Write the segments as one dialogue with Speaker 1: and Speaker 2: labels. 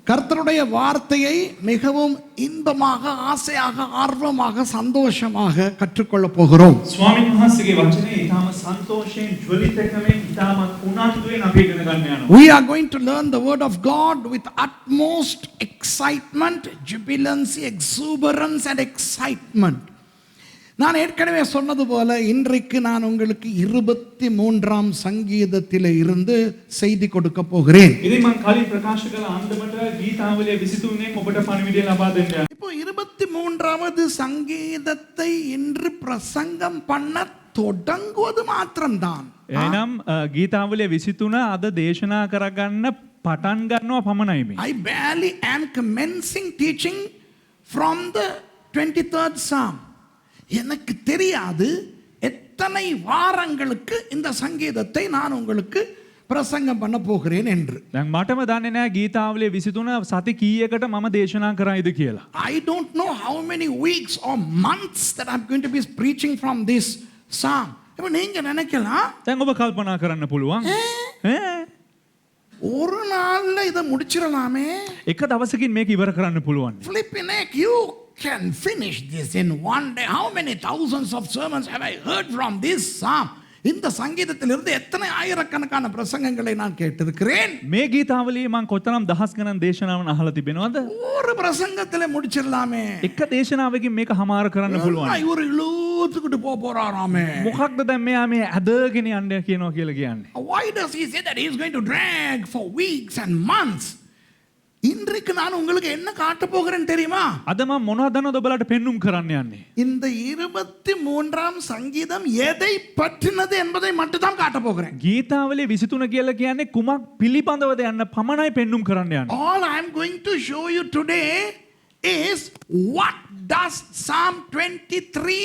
Speaker 1: கர்த்தருடைய வார்த்தையை மிகவும் இன்பமாக ஆசையாக ஆர்வமாக சந்தோஷமாக கற்றுக்கொள்ள போகிறோம்.
Speaker 2: ස්වාමීන් වහන්සේගේ වචනේ ඊටම සන්තෝෂයෙන් ජ්වලිතකමෙන් ඊටම උනන්දුවෙන් අපි ඉගෙන ගන්න යනවා.
Speaker 1: We are going to learn the word of God with utmost excitement, jubilancy, exuberance and excitement. நான் ஏற்கனவே சொன்னது போல இன்றைக்கு நான் உங்களுக்கு 23ஆம் சங்கீதத்திலே இருந்து செய்தி கொடுக்க போகிறேன்.
Speaker 2: ඉතින් මම කලින් ප්‍රකාශ කළ අන්දමට ගීතාවලිය 23න් ඔබට පණිවිඩය ලබා දෙන්න.
Speaker 1: இப்போ 23வது சங்கீதத்தை இன்று பிரசங்கம் பண்ண தொடங்குவது மாத்திரம்தான்.
Speaker 3: එනම් ගීතාවලිය 23 අද දේශනා කරගන්න පටන් ගන්නවා පමණයි මේ.
Speaker 1: I barely am commencing teaching from the 23rd psalm. எனக்கு தெரியாது எத்தனை வாரங்களுக்கு இந்த சங்கீதத்தை நான் உங்களுக்கு பிரசங்கம் பண்ண போகிறேன் என்று.
Speaker 3: දැන් මටම දන්නේ නැහැ ගීතාවලිය 23 සති කීයකට මම දේශනා කරයිද කියලා.
Speaker 1: I don't know how many weeks or months that I'm going to be preaching from this psalm. இப்போ நீங்க நினைக்கலாம்
Speaker 3: දැන් ඔබ කල්පනා කරන්න පුළුවන්.
Speaker 1: ஒரு நாள்ல இத முடிச்சிரலாமே.
Speaker 3: එක දවසකින් මේක ඉවර කරන්න පුළුවන්.
Speaker 1: Flipping heck, you can finish this in one day. How many thousands of sermons have I heard from this psalm? இந்த சங்கீதத்திலிருந்து எத்தனை ஆயிரக்கணக்கான பிரசங்கங்களை நான் கேட்டிருக்கிறேன்.
Speaker 3: මේ ගීතාවලියේ මම කොතරම් දහස් ගණන් දේශනාවන් අහලා තිබෙනවද?
Speaker 1: ஒரு பிரசங்கத்திலே முடிச்சிரலாமே.
Speaker 3: එක දේශනාවකින් මේක හමාර කරන්න පුළුවන්.
Speaker 1: இவர் இழுத்துக்கிட்டு போறாராமே.
Speaker 3: මොකක්ද දැන් මෙයා මේ ඇදගෙන යන්න කියනවා කියලා කියන්නේ?
Speaker 1: Why does he say that he is going to drag for weeks and months? இன்றைக்கு நான் உங்களுக்கு என்ன காட்ட போகிறேன் தெரியுமா?
Speaker 3: අද මම මොනවද දන්නවද ඔබලාට පෙන්눔 කරන්න යන්නේ?
Speaker 1: இந்த 23ஆம் சங்கீதம் எதை பற்றினது என்பதை மட்டும் தான் காட்ட போகிறேன்.
Speaker 3: ගීතාවලිය 23 කියලා කියන්නේ කුමක් පිළිබඳවද යන්න පමණයි පෙන්눔 කරන්න යන්නේ.
Speaker 1: All I am going to show you today is what does Psalm 23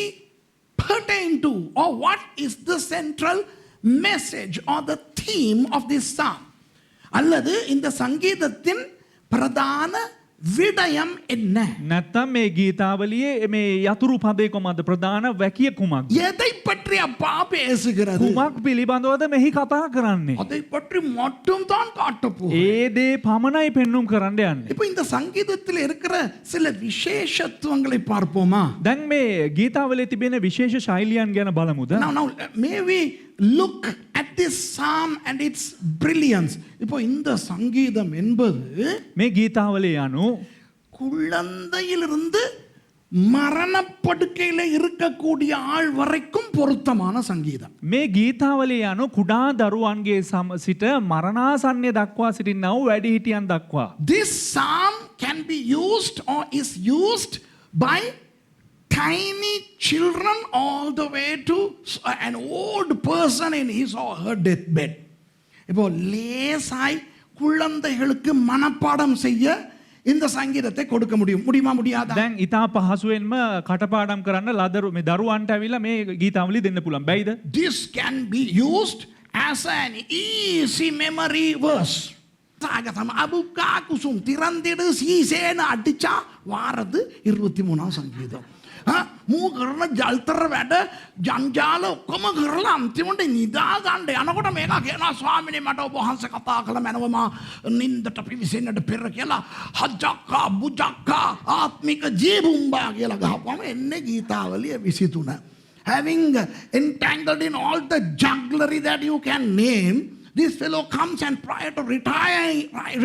Speaker 1: pertain to, or what is the central message or the theme of this psalm. அல்லது இந்த சங்கீதத்தின் பிரதான விடயம் என்ன?
Speaker 3: නැත්තම් මේ ගීතාවලියේ මේ යතුරු පදේ කොහමද ප්‍රධාන වැකිය කුමක්ද?
Speaker 1: எதை பற்றி அப்பா பேசுகிறது?
Speaker 3: කුමක් පිළිබඳවද මෙහි කතා කරන්නේ?
Speaker 1: அதை பற்றி மட்டும் தான் காட்ட போகிறேன்.
Speaker 3: ඒ දේ පමණයි පෙන්눔 කරන්න යන්නේ.
Speaker 1: இப்போ இந்த சங்கீதத்தில் இருக்கிற சில விசேஷத்துவங்களை பார்ப்போமா?
Speaker 3: දැන් මේ ගීතාවලියේ තිබෙන විශේෂ ශෛලියන් ගැන බලමුද?
Speaker 1: Now may we look at this psalm and its brilliance. இப்போ இந்த சங்கீதம் என்பது
Speaker 3: මේ ගීතාවලිය යනු
Speaker 1: குழந்தையிலிருந்து மரணப்படுக்கையில இருக்கக்கூடிய ஆள் வரைக்கும் பொருத்தமான சங்கீதம்.
Speaker 3: මේ ගීතාවලිය යනු කුඩා දරුවන්ගේ සිට මරණාසන්නය දක්වා සිටිනා වූ වැඩිහිටියන් දක්වා.
Speaker 1: This psalm can be used or is used by tiny children all the way to an old person in his or her deathbed. இப்போ லேசாய் குழந்தைகளுக்கு மனப்பாடம் செய்ய இந்த சங்கீதத்தை கொடுக்க முடியுமா முடியாதா?
Speaker 3: දැන් ඊට පහසුවෙන්ම කටපාඩම් කරන්න ලදරු මේ දරුවන්ට ඇවිල්ලා මේ ගීතාවලිය දෙන්න පුළුවන්. බැයිද?
Speaker 1: This can be used as an easy memory verse. சாகசம் அபுக்கா குசும் திறந்திடு சீசேன்னு அடிச்சா வாரது 23ஆம் சங்கீதம். මූ කරන ජල්තර වැඩ ජංජාල ඔක්කොම කරලා අන්තිමට නිදා ගන්න යනකොට මේක කියනවා ස්වාමිනේ මට ඔබ වහන්සේ කතා කළ මැනවම නින්දට පිවිසෙන්නට පෙර කියලා හජ්ජක්කා බුජක්කා ආත්මික ජීබුම්බා කියලා ගහපුවම එන්නේ ගීතාවලිය 23. Having entangled in all the jugglery that you can name, this fellow comes and prior to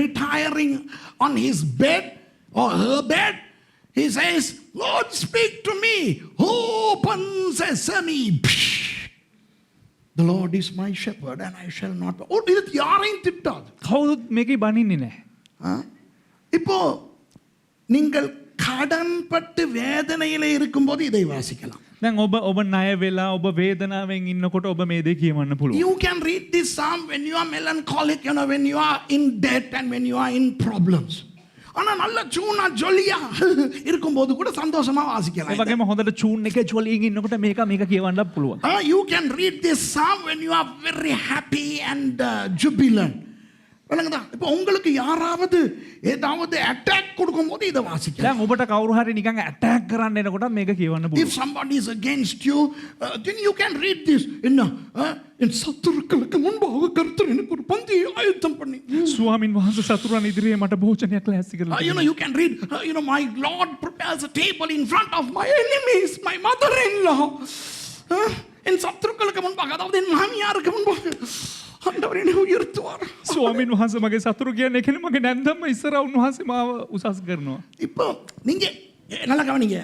Speaker 1: retiring on his bed or her bed, he says, Lord, speak to me. Open sesame. The Lord is my shepherd and I shall not. Oh, இது யாரையும் திட்டாது.
Speaker 3: කවුරුත් මේකේ බනින්නේ නැහැ.
Speaker 1: இப்போ நீங்கள் கடன்பட்டு வேதனையிலே இருக்கும்போது இதை வாசிக்கலாம்.
Speaker 3: දැන් ඔබ ණය වෙලා ඔබ වේදනාවෙන් ඉන්නකොට ඔබ මේ දේ කියවන්න පුළුවන්.
Speaker 1: You can read this psalm when you are melancholic, when you are in debt and when you are in problems. ஆனா நல்ல சூனா ஜொலியா இருக்கும்போது கூட சந்தோஷமா வாசிக்கலாம்.
Speaker 3: ඒ වගේම හොඳට චූන් එකේ ජොලියෙන් ඉන්නකොට මේක කියවන්න පුළුවන්.
Speaker 1: You can read this psalm when you are very happy and jubilant. வணங்கதா இப்போ உங்களுக்கு யாராவது ஏதாவது அட்டாக் கொடுக்கும்போது இதை வாசிக்கலாம்.
Speaker 3: දැන් ඔබට කවුරු හරි නිකන් ඇටැක් කරන්න එනකොට මේක කියවන්න පුළුවන්.
Speaker 1: If somebody is against you, then you can read this. என்ன என் சத்துருக்களுக்கு முன்பாக கர்த்தர் எனக்கு ஒரு பந்தியை ආයත්තම් பண்ணி
Speaker 3: ස්වාමින් වහන්සේ සතුරන් ඉදිරියේ මට භෝජනයක් ලෑස්ති කරලා
Speaker 1: you know, you can read, my Lord prepares a table in front of my enemies, my mother-in-law. என் சத்துருக்களுக்கு முன்பாக, அதாவது என் மாமியாருக்கு முன்பாக ஆண்டவர் என்னை உயர்த்துவார்.
Speaker 3: ස්වාමින් වහන්සේ මගේ සතුරු කියන්නේ කෙනෙක් මගේ නැන්දම ඉස්සර උන්වහන්සේ මාව උසස් කරනවා.
Speaker 1: இப்போ நீங்க நல்லா கவனிங்க,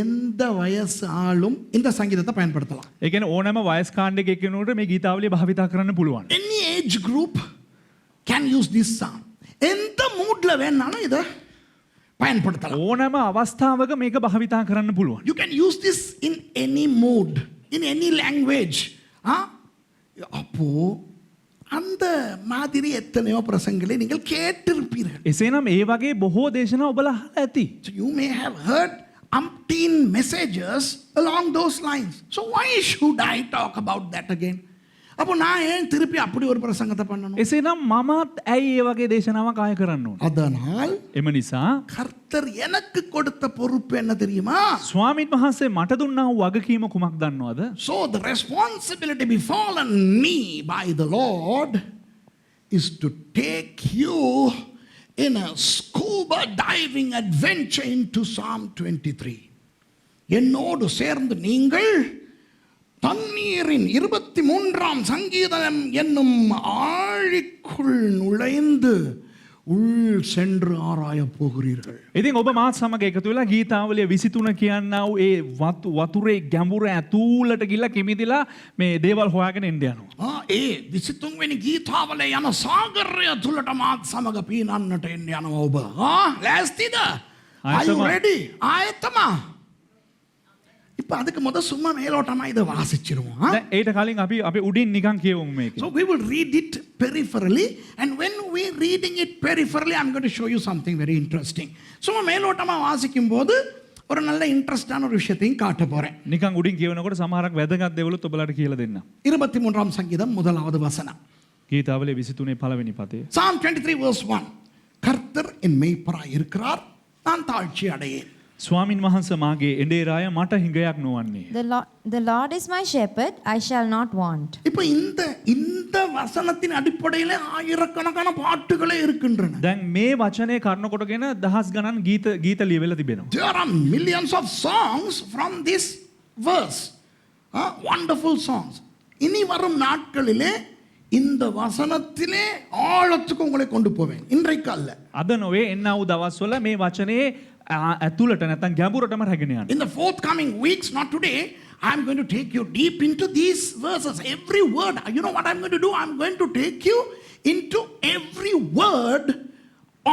Speaker 1: எந்த வயசு ஆளும் இந்த சங்கீதத்தை பயன்படுத்தலாம்.
Speaker 3: ඒ කියන්නේ ඕනෑම වයස් කාණ්ඩයක එක්කෙනෙකුට මේ ගීතාවලිය භාවිතා කරන්න පුළුවන්.
Speaker 1: Any age group can use this psalm. எந்த மூட்ல வேணாலும் இதை பயன்படுத்தலாம்.
Speaker 3: ඕනෑම අවස්ථාවක මේක භාවිතා කරන්න පුළුවන්.
Speaker 1: You can use this in any mood, in any language. அப்போ அந்த மாதிரி எத்தனையோ பிரசங்களை நீங்கள் கேட்டிருப்பீர்கள்.
Speaker 3: එසේනම් ඒ වගේ බොහෝ දේශනා ඔබලා අහලා ඇති.
Speaker 1: So you may have heard umpteen messages along those lines. So why should I talk about that again? அப்போ நான் ஏன் திருப்பி அப்படி ஒரு பிரசங்கத்தை பண்ணணும்?
Speaker 3: එසේනම් මමත් ඇයි ඒ වගේ දේශනාවක් ආය කරන්න ඕන?
Speaker 1: அதனால்
Speaker 3: එම නිසා
Speaker 1: கர்த்தர் எனக்கு கொடுத்த பொறுப்பு என்ன தெரியுமா?
Speaker 3: ස්වාමීන් වහන්සේ මට දුන්නා වූ වගකීම කුමක් දන්නවද?
Speaker 1: So the responsibility befallen me by the Lord is to take you in a scuba diving adventure into Psalm 23. என்னோடு சேர்ந்து நீங்கள் தண்ணீரின் 23ஆம் சங்கீதம் என்னும் ஆழிக்குள் நுழைந்து உள் சென்று ஆராயப் போகிறீர்கள்.
Speaker 3: ඉතින් ඔබ මාත් සමග එකතු වෙලා ගීතාවලිය 23 කියන්නා වූ ඒ වතුරේ ගැඹුර ඇතුළට ගිහිල්ලා කිමිදිලා මේ දේවල් හොයාගෙන එන්න යනවා.
Speaker 1: ඒ 23 වෙනි ගීතාවල යන සාගරය තුලට මාත් සමග පීනන්නට එන්න යනවා ඔබ. ලෑස්තිද? Are you ready? ආයතම. இப்போ அதுக்கு முத சும்மா மேலோட்டமா இதை வாசிச்சிருவோம்.
Speaker 3: දැන් ඊට කලින් අපි උඩින් නිකන් කියවමු මේක.
Speaker 1: So we will read it peripherally, and when we reading it peripherally, I'm going to show you something very interesting. சும்மா மேலோட்டமா வாசிக்கும் போது ஒரு நல்ல இன்ட்ரெஸ்டான ஒரு விஷயத்தையும் காட்ட போறேன்.
Speaker 3: නිකන් උඩින් කියවනකොට සමහරක් වැදගත් දේවලුත් ඔබලාට කියලා දෙන්න.
Speaker 1: 23ஆம் சங்கீதம் முதலாவது வசனம்.
Speaker 3: ගීතාවලිය 23 පළවෙනි පදය.
Speaker 1: Psalm 23 verse 1. கர்த்தர் என் மேய்ப்பராய் இருக்கிறார், நான் தாழ்ச்சி அடையேன்.
Speaker 3: ස්වාමින් වහන්සේ මාගේ එඬේරාය මට හිඟයක් නොවන්නේ.
Speaker 4: The Lord is my shepherd, I shall not want.
Speaker 1: இப்போ இந்த வசனத்தின் அடிப்படையிலே ஆயிரக்கணக்கான பாட்டுகளே இருக்கின்றன.
Speaker 3: දැන් මේ වචනේ කරුණ කොටගෙන දහස් ගණන් ගීත ලියවිලා තිබෙනවා.
Speaker 1: There are millions of songs from this verse. Wonderful songs. இனி வரும் நாட்களிலே இந்த வசனத்திலே ஆழத்துக்கு உங்களை கொண்டு போவேன். இன்றைக்கு அல்ல.
Speaker 3: අද නොවේ එන්නා වූ දවස්වල මේ වචනේ ඇතුළට නැත්නම් ගැඹුරටම රැගෙන යන්න.
Speaker 1: In the forthcoming weeks, not today, I'm going to take you deep into these verses. Every word. You know what I'm going to do? I'm going to take you into every word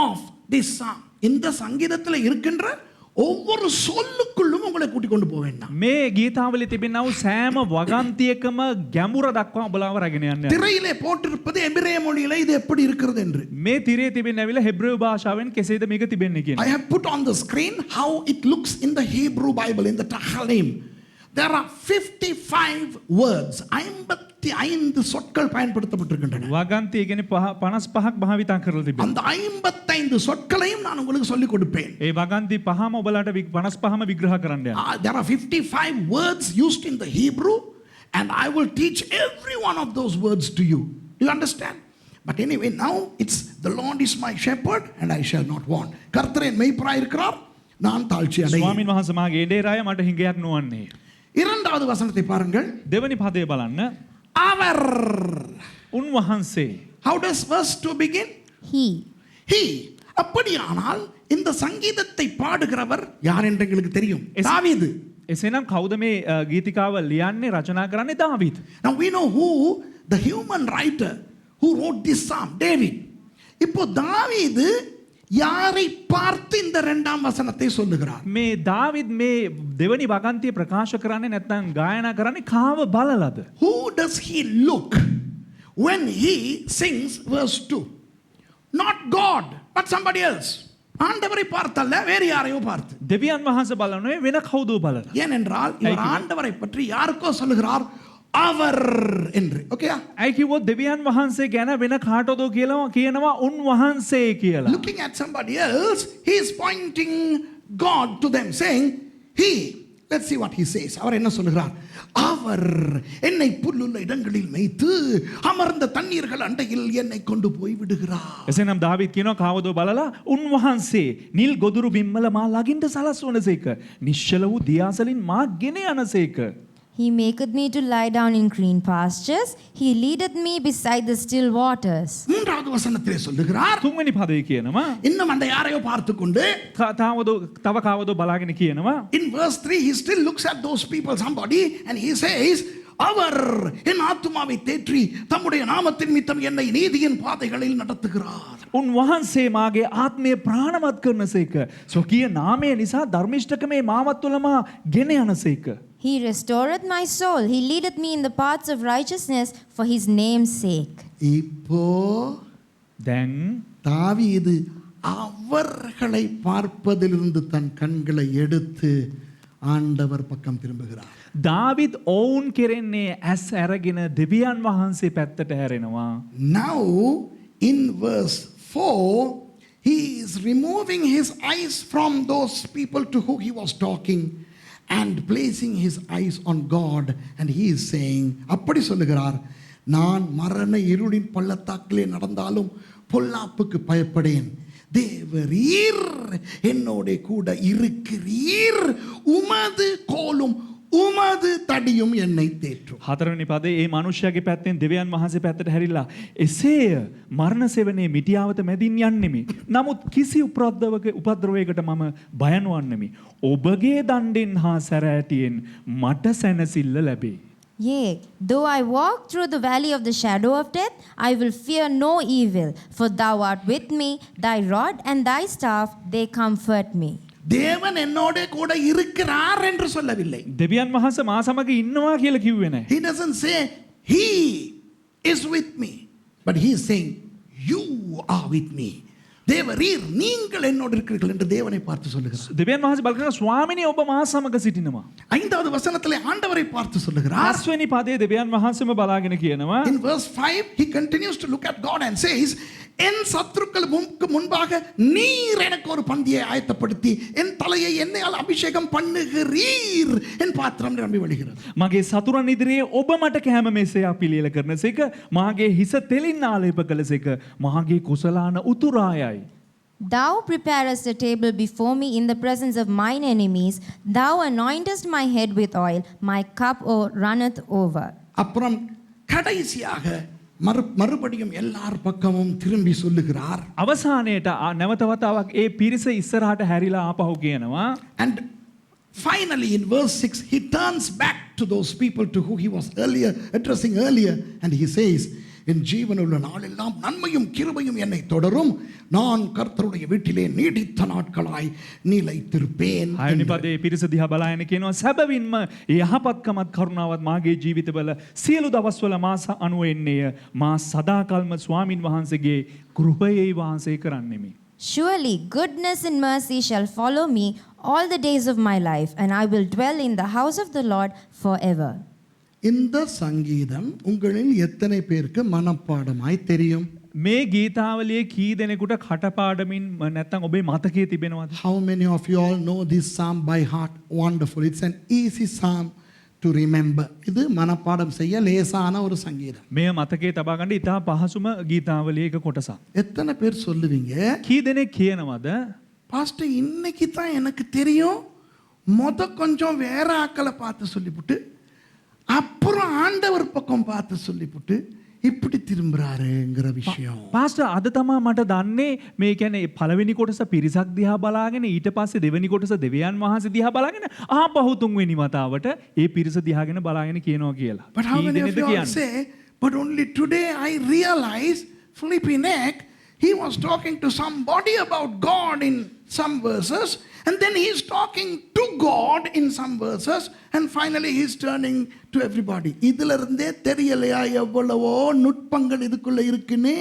Speaker 1: of this psalm. இந்த சங்கீதத்தில் இருக்கின்ற ஒவ்வொரு சொல்லுக்குள்ளும் உங்களை கூட்டி கொண்டு போவேன்.
Speaker 3: මේ ගීතාවලියේ තිබෙනා වූ සෑම වගන්තියකම ගැඹුර දක්වා ඔබලාව රැගෙන යන්න.
Speaker 1: திரையிலே போட்டிருப்பது எபிரேய மொழியிலே இது எப்படி இருக்கிறது என்று.
Speaker 3: මේ තිරේ තිබෙන ඇවිල්ලා හෙබ්‍රේව භාෂාවෙන් කෙසේද මේක තිබෙන්නේ කියන.
Speaker 1: I have put on the screen how it looks in the Hebrew Bible, in the Tehillim. There are 55 words. 55 சொற்கள் பயன்படுத்தப்பட்டிருக்கின்றன.
Speaker 3: වගන්තිය කියන්නේ 55ක් භාවිතා කරලා තිබෙනවා.
Speaker 1: அந்த 55 சொற்களையும் நான் உங்களுக்கு சொல்லிக் கொடுப்பேன்.
Speaker 3: ඒ වගන්ති පහම ඔබලාට 55ම විග්‍රහ කරන්න යනවා.
Speaker 1: There are 55 words used in the Hebrew, and I will teach every one of those words to you. Do you understand? But anyway, now it's the Lord is my shepherd and I shall not want. கர்த்தர் என் மேய்ப்பராய் இருக்கிறார், நான் தாழ்ச்சி அடையேன்.
Speaker 3: ස්වාමින් වහන්සේ මාගේ එඬේරාය මට හිඟයක් නොවන්නේ.
Speaker 1: இரண்டாவது வசனத்தை பாருங்கள்.
Speaker 3: දෙවනි පදේ බලන්න.
Speaker 1: அவர்.
Speaker 3: උන්වහන්සේ.
Speaker 1: How does verse 2 begin?
Speaker 4: He.
Speaker 1: He. அப்படியானால் இந்த சங்கீதத்தை பாடுகிறவர் யார் என்று எங்களுக்கு தெரியும். தாவீது.
Speaker 3: එසේනම් කවුද මේ ගීතිකාව ලියන්නේ රචනා කරන්නේ? දාවීද්.
Speaker 1: Now we know who the human writer who wrote this psalm, David. இப்போ தாவீது யாரை பார்த்து இந்த இரண்டாம் வசனத்தை சொல்லுகிறார்?
Speaker 3: මේ දාවිද් මේ දෙවනි වගන්තිය ප්‍රකාශ කරන්නේ නැත්නම් ගායනා කරන්නේ කාව බලලාද?
Speaker 1: Who does he look when he sings verse 2? Not God, but somebody else. ஆண்டவரை பார்த்தல்ல, வேறு யாரையோ பார்த்து.
Speaker 3: දෙවියන් වහන්සේ බලන්නේ වෙන කවුදෝ බලලා.
Speaker 1: ஏனென்றால் இவர் ஆண்டவரை பற்றி யாருக்கோ சொல்லுகிறார் அவர் என்று. ஓகேயா?
Speaker 3: ඇයි කිව්වොත් දෙවියන් වහන්සේ ගැන වෙන කාටදෝ කියනවා උන්වහන්සේ කියලා.
Speaker 1: Looking at somebody else, he is pointing God to them, saying, he, Let's see what he says. அவர் என்ன சொல்லுகிறார்? அவர் என்னை புல்லுள்ள இடங்களில் மேய்த்து அமர்ந்த தண்ணீர்கள் அண்டையில் என்னை கொண்டு போய் விடுகிறார்.
Speaker 3: එසේනම් දාවිද් කියනවා කවදෝ බලලා උන්වහන්සේ නිල් ගොදුරු බිම්මල මා ළඟින්ට සලස්වනසේක. නිශ්චල වූ දියාසලින් මා ගෙන යනසේක.
Speaker 4: He maketh me to lie down in green pastures. He leadeth me beside the still waters.
Speaker 1: மூன்றாவது வசனத்திலே சொல்லுகிறார்.
Speaker 3: තුන්වෙනි පදේ කියනවා
Speaker 1: இன்னும் அந்த யாரையோ பார்த்து கொண்டு
Speaker 3: තව කවදෝ බලාගෙන කියනවා
Speaker 1: in verse 3 he still looks at those people, somebody, and he says, அவர் என் ஆத்துமாவை தேற்றி தம்முடைய நாமத்தின் நிமித்தம் என்னை நீதியின் பாதைகளில் நடத்துகிறார்.
Speaker 3: උන්වහන්සේ මාගේ ආත්මය ප්‍රාණවත් කරනසේක. ස්වකීය නාමය නිසා ධර්මිෂ්ඨකමේ මාවත් තුළ මා ගෙන යනසේක.
Speaker 4: He restoreth my soul. He leadeth me in the paths of righteousness for his name's sake.
Speaker 1: இப்போ
Speaker 3: දැන්
Speaker 1: தாவீது அவர்களை பார்ப்பதிலிருந்து தன் கண்களை எடுத்து ஆண்டவர் பக்கம் திரும்புகிறார்.
Speaker 3: දාවිද් ඔවුන් කෙරෙන්නේ ඇස් ඇරගෙන දෙවියන් වහන්සේ පැත්තට හැරෙනවා.
Speaker 1: Now in verse 4 he is removing his eyes from those people to whom he was talking and placing his eyes on God, and he is saying, அப்படி சொல்லுகிறார், நான் மரண இருளின் பள்ளத்தாக்கிலே நடந்தாலும் பொல்லாப்புக்கு பயப்படேன், தேவரீர் என்னோட கூட இருக்கிறீர், உமது கோலும் උමது තඩියුම් என்னை தேற்றும்.
Speaker 3: හතරවෙනි පදේ ඒ මනුෂ්‍යයාගේ පැත්තෙන් දෙවියන් වහන්සේ පැත්තට හැරිලා එසේය මරණ සෙවණේ මිටියාවත මැදින් යන්නෙමි. නමුත් කිසි උපද්‍රවයකට මම බය නොවන්නෙමි. ඔබගේ දණ්ඩෙන් හා සැරෑටියෙන් මට සැනසෙල්ල ලැබේ.
Speaker 4: Yea, though I walk through the valley of the shadow of death, I will fear no evil, for thou art with me, thy rod and thy staff, they comfort me.
Speaker 1: தேவன் என்னோட கூட இருக்கிறார் என்று சொல்லவில்லை.
Speaker 3: දෙවියන් වහන්සේ මා සමග ඉන්නවා කියලා කිව්වේ නැහැ.
Speaker 1: He doesn't say he is with me, but he is saying you are with me. தேவரீர் நீங்கள் என்னோடு இருக்கிறீர்கள் என்று தேவனை பார்த்து சொல்லுகிறார்.
Speaker 3: දෙවියන් වහන්සේ බලනවා ස්වාමිනේ ඔබ මා සමග සිටිනවා.
Speaker 1: ஐந்தாவது வசனத்திலே ஆண்டவரை பார்த்து சொல்லுகிறார்.
Speaker 3: 5 වෙනි පදේ දෙවියන් වහන්සේම බලාගෙන කියනවා.
Speaker 1: In verse 5 he continues to look at God and says, என் சத்துருக்கள் முன்பாக நீர் எனக்கு ஒரு பந்தியை ஆயத்தப்படுத்தி என் தலையை எண்ணெயால் அபிஷேகம் பண்ணுகிறீர், என் பாத்திரம் நிரம்பி வழிகிறது.
Speaker 3: මගේ සතුරන් ඉදිරියේ ඔබ මට කැම මෙසේයා පිළියෙල කරනසේක, මාගේ හිස තෙලින් ආලේප කළසේක, මාගේ කුසලාන උතුරායයි.
Speaker 4: Thou preparest a table before me in the presence of mine enemies. Thou anointest my head with oil. My cup runneth over.
Speaker 1: அப்புறம் கடைசியாக மறுபடியும் எல்லார் பக்கமும் திரும்பி சொல்லுகிறார்.
Speaker 3: අවසානයේට නැවත වතාවක් ඒ පිරිස ඉස්සරහට හැරිලා ආපහු කියනවා.
Speaker 1: And finally in verse 6 he turns back to those people to whom he was addressing earlier, and he says, என் ஜீவனுள்ள நாளெல்லாம் நன்மையும் கிருபையும் என்னை தொடரும், நான் கர்த்தருடைய வீட்டிலே நீடித்த நாட்களாய் நிலைத்திருப்பேன்.
Speaker 3: 6 වෙනි පදේ පිරිස දිහා බලාගෙන කියනවා සැබවින්ම යහපත්කමත් කරුණාවත් මාගේ ජීවිතවල සියලු දවස්වල මා අනුව එන්නේය. මා සදාකල්ම ස්වාමින් වහන්සේගේ කෘපයේ වාසය කරන්නෙමි.
Speaker 4: Surely goodness and mercy shall follow me all the days of my life, and I will dwell in the house of the Lord forever.
Speaker 1: இந்த சங்கீதம் உங்களில் எத்தனை பேருக்கு மனப்பாடமாய் தெரியும்?
Speaker 3: මේ ගීතාවලියේ කී දෙනෙකුට කටපාඩමින් නැත්නම් ඔබේ මතකයේ තිබෙනවද?
Speaker 1: How many of you all know this psalm by heart? Wonderful. It's an easy psalm to remember. இது மனப்பாடம் செய்ய லேசான ஒரு சங்கீதம்.
Speaker 3: මේ මතකයේ තබා ගන්න ඉතා පහසුම ගීතාවලියේ එක කොටසක්.
Speaker 1: எத்தனை பேர் சொல்லுவீங்க,
Speaker 3: කී දෙනෙක් කියනවද
Speaker 1: பாஸ்டர் இன்னைக்கு தான் எனக்கு தெரியும், கொஞ்சம் வேற ஆக்களை பார்த்து சொல்லிவிட்டு அப்புறம் ஆண்டவர் பக்கம் பார்த்து சொல்லிவிட்டு இப்படி திரும்புறாருங்கிற விஷயம்.
Speaker 3: පාස්ටර් අද තමා මට දන්නේ මේ කියන්නේ පළවෙනි කොටස පිරිසක් දිහා බලාගෙන ඊට පස්සේ දෙවෙනි කොටස දෙවියන් වහන්සේ දිහා බලාගෙන ආපහු තුන්වෙනි වතාවට ඒ පිරිස දිහාගෙන බලාගෙන කියනවා කියලා.
Speaker 1: But how many of you all say, but only today I realize Philippi Neck, he was talking to somebody about God in some verses, and then he is talking to God in some verses, and finally he is turning to everybody. இதுல இருந்தே தெரியலையா எவ்வளவோ நுட்பங்கள் இதுக்குள்ள இருக்குனே?